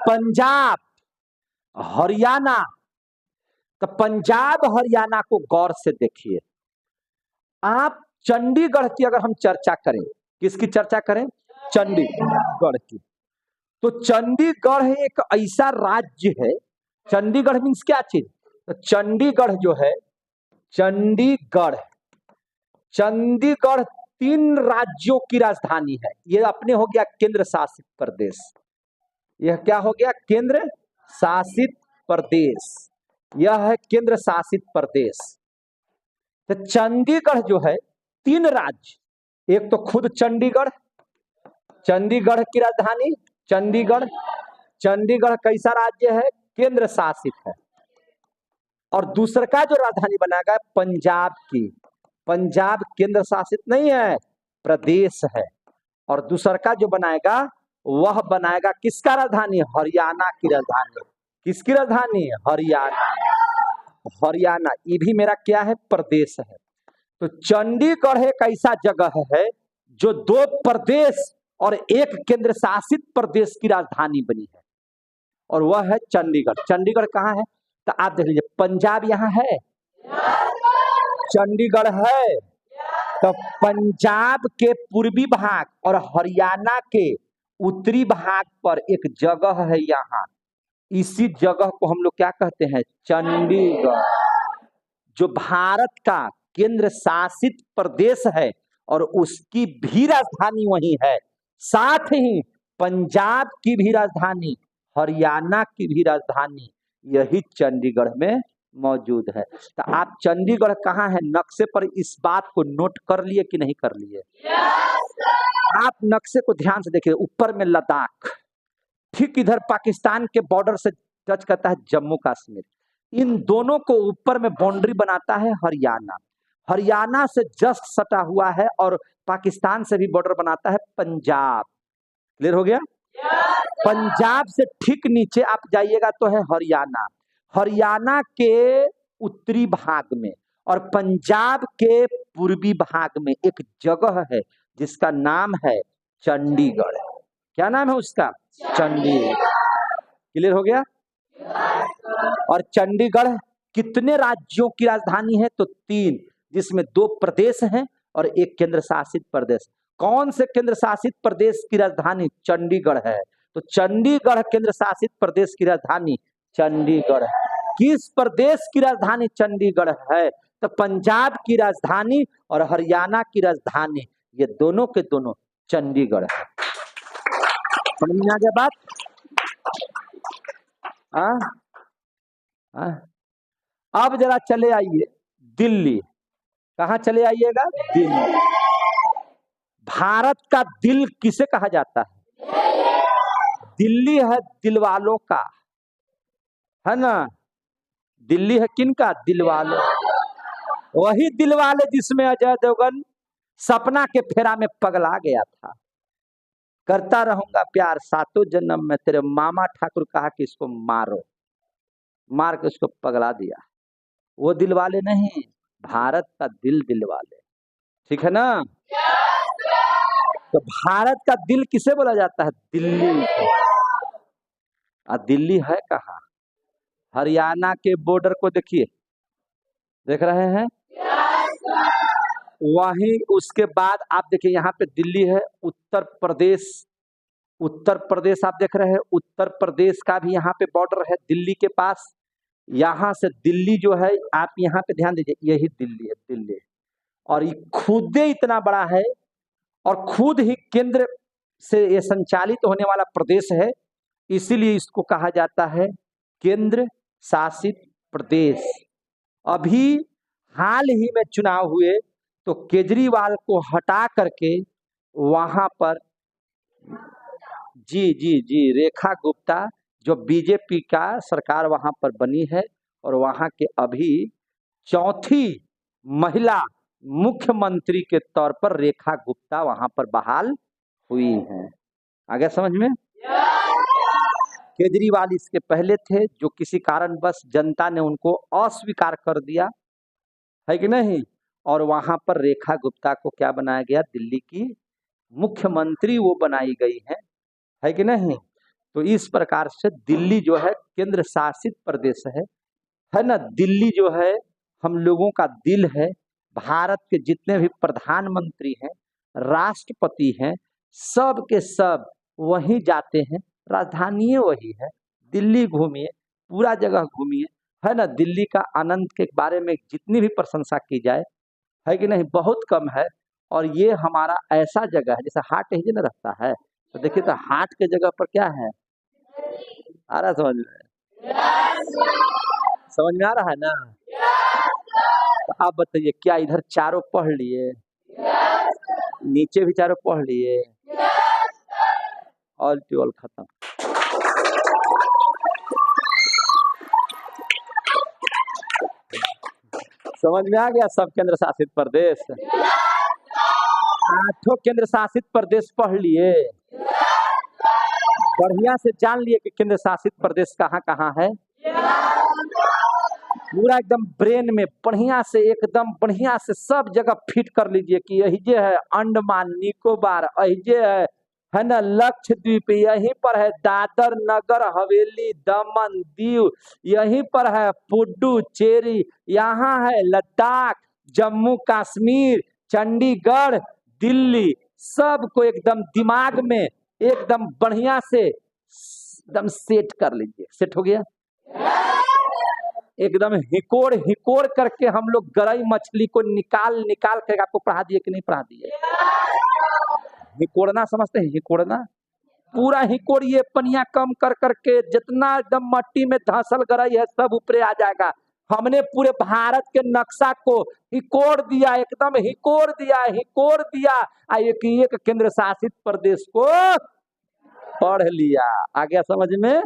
पंजाब हरियाणा, तो पंजाब हरियाणा को गौर से देखिए आप। चंडीगढ़ की अगर हम चर्चा करें, किसकी चर्चा करें, चंडीगढ़ की, तो चंडीगढ़ एक ऐसा राज्य है, चंडीगढ़ मीन्स क्या चीज, तो चंडीगढ़ जो है, चंडीगढ़ 3 राज्यों की राजधानी है। ये अपने हो गया केंद्र शासित प्रदेश, यह क्या हो गया, केंद्र शासित प्रदेश, यह है केंद्र शासित प्रदेश। तो चंडीगढ़ जो है 3 राज्य, एक तो खुद चंडीगढ़, चंडीगढ़ की राजधानी चंडीगढ़ कैसा राज्य है, केंद्र शासित है, और दूसरा का जो राजधानी बनाएगा पंजाब की, पंजाब केंद्र शासित नहीं है, प्रदेश है, और दूसरा का जो बनाएगा वह बनाएगा किसका राजधानी, हरियाणा की राजधानी, किसकी राजधानी, हरियाणा, ये भी मेरा क्या है, प्रदेश है। तो चंडीगढ़ एक ऐसा जगह है जो 2 प्रदेश और 1 केंद्र शासित प्रदेश की राजधानी बनी है, और वह है चंडीगढ़। चंडीगढ़ कहाँ है? तो आप देख लीजिए, पंजाब यहाँ है, चंडीगढ़ है। तो पंजाब के पूर्वी भाग और हरियाणा के उत्तरी भाग पर एक जगह है यहाँ, इसी जगह को हम लोग क्या कहते हैं? चंडीगढ़, जो भारत का केंद्र शासित प्रदेश है और उसकी भी राजधानी वही है। साथ ही पंजाब की भी राजधानी, हरियाणा की भी राजधानी यही चंडीगढ़ में मौजूद है। तो आप चंडीगढ़ कहाँ है नक्शे पर, इस बात को नोट कर लिए कि नहीं कर लिए? आप नक्शे को ध्यान से देखिए, ऊपर में लद्दाख, ठीक इधर पाकिस्तान के बॉर्डर से टच करता है जम्मू कश्मीर, इन दोनों को ऊपर में बाउंड्री बनाता है हरियाणा। हरियाणा से जस्ट सटा हुआ है और पाकिस्तान से भी बॉर्डर बनाता है पंजाब। क्लियर हो गया? पंजाब से ठीक नीचे आप जाइएगा तो है हरियाणा। हरियाणा के उत्तरी भाग में और पंजाब के पूर्वी भाग में एक जगह है जिसका नाम है चंडीगढ़। क्या नाम है उसका? चंडीगढ़। क्लियर हो गया? और चंडीगढ़ कितने राज्यों की राजधानी है? तो 3, जिसमें 2 प्रदेश हैं और 1 केंद्र शासित प्रदेश। कौन से केंद्र शासित प्रदेश की राजधानी? चंडीगढ़ है। तो चंडीगढ़ केंद्र शासित प्रदेश की राजधानी चंडीगढ़ है। किस प्रदेश की राजधानी चंडीगढ़ है? तो पंजाब की राजधानी और हरियाणा की राजधानी, ये दोनों के दोनों चंडीगढ़ है। समझ में आ गया बात? अब जरा चले आइए दिल्ली। कहाँ चले आइएगा? दिल्ली। भारत का दिल किसे कहा जाता है? दिल्ली है दिल वालों का, है ना? दिल्ली है किन का? दिल वालों। वही दिल वाले जिसमें अजय देवगन सपना के फेरा में पगला गया था। करता रहूंगा प्यार 7 जन्म में, तेरे मामा ठाकुर कहा कि इसको मारो, मार के उसको पगला दिया। वो दिल वाले नहीं, भारत का दिल वाले। ठीक है ना? तो भारत का दिल किसे बोला जाता है? दिल्ली। दिल्ली है कहाँ? हरियाणा के बॉर्डर को देखिए, देख रहे हैं? वहीं उसके बाद आप देखिए, यहाँ पे दिल्ली है। उत्तर प्रदेश, उत्तर प्रदेश आप देख रहे हैं, उत्तर प्रदेश का भी यहाँ पे बॉर्डर है दिल्ली के पास। यहाँ से दिल्ली जो है, आप यहाँ पे ध्यान दीजिए, यही दिल्ली है, दिल्ली। और ये खुद इतना बड़ा है और खुद ही केंद्र से ये संचालित होने वाला प्रदेश है, इसीलिए इसको कहा जाता है केंद्र शासित प्रदेश। अभी हाल ही में चुनाव हुए तो केजरीवाल को हटा करके वहां पर जी रेखा गुप्ता, जो बीजेपी का सरकार वहां पर बनी है, और वहां के अभी 4थी महिला मुख्यमंत्री के तौर पर रेखा गुप्ता वहां पर बहाल हुई हैं। आगे समझ में? केजरीवाल इसके पहले थे, जो किसी कारणवश जनता ने उनको अस्वीकार कर दिया, है कि नहीं? और वहां पर रेखा गुप्ता को क्या बनाया गया? दिल्ली की मुख्यमंत्री वो बनाई गई है कि नहीं? तो इस प्रकार से दिल्ली जो है केंद्र शासित प्रदेश है ना? दिल्ली जो है हम लोगों का दिल है। भारत के जितने भी प्रधानमंत्री हैं, राष्ट्रपति हैं, सब के सब वहीं जाते हैं। राजधानी वही है, दिल्ली घूमिए, पूरा जगह घूमिए, है ना? दिल्ली का आनंद के बारे में जितनी भी प्रशंसा की जाए, है कि नहीं, बहुत कम है। और ये हमारा ऐसा जगह है, जैसे हाट ही ना रहता है, तो देखिए तो हाट के जगह पर क्या है? आ रहा समझ में? समझ में आ रहा है ना? तो आप बताइए, क्या इधर चारों पढ़ लिए? नीचे भी चारों पढ़ लिए? ऑल टू ऑल खत्म। समझ में आ गया? सब केंद्र शासित प्रदेश, 8 केंद्र शासित प्रदेश पढ़ लिए, बढ़िया से जान लिए कि केंद्र शासित प्रदेश कहाँ कहाँ है। पूरा एकदम ब्रेन में बढ़िया से एकदम बढ़िया से सब जगह फिट कर लीजिए कि यही जे है अंडमान निकोबार, यही जे है ना लक्षद्वीप, यहीं पर है दादर नगर हवेली दमन दीव, यहीं पर है पुडुचेरी, यहाँ है लद्दाख, जम्मू कश्मीर, चंडीगढ़, दिल्ली, सबको एकदम दिमाग में एकदम बढ़िया से एकदम सेट कर लीजिए। सेट हो गया? एकदम हिकोड़ हिकोड़ करके हम लोग गरई मछली को निकाल निकाल कर आपको पढ़ा दिए कि नहीं पढ़ा दिए? हिकोड़ना समझते हैं? हिकोड़ना पूरा हिकोड़िए, पनिया कम कर करके जितना एकदम मट्टी में धंसल गरई है सब ऊपरे आ जाएगा। हमने पूरे भारत के नक्शा को हिकोड़ दिया, एकदम हिकोड़ दिया, हिकोड़ दिया, एक केंद्र शासित प्रदेश को पढ़ लिया। आ गया समझ में?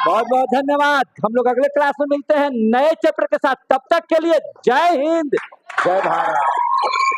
बहुत बहुत धन्यवाद। हम लोग अगले क्लास में मिलते हैं नए चैप्टर के साथ। तब तक के लिए जय हिंद, जय भारत।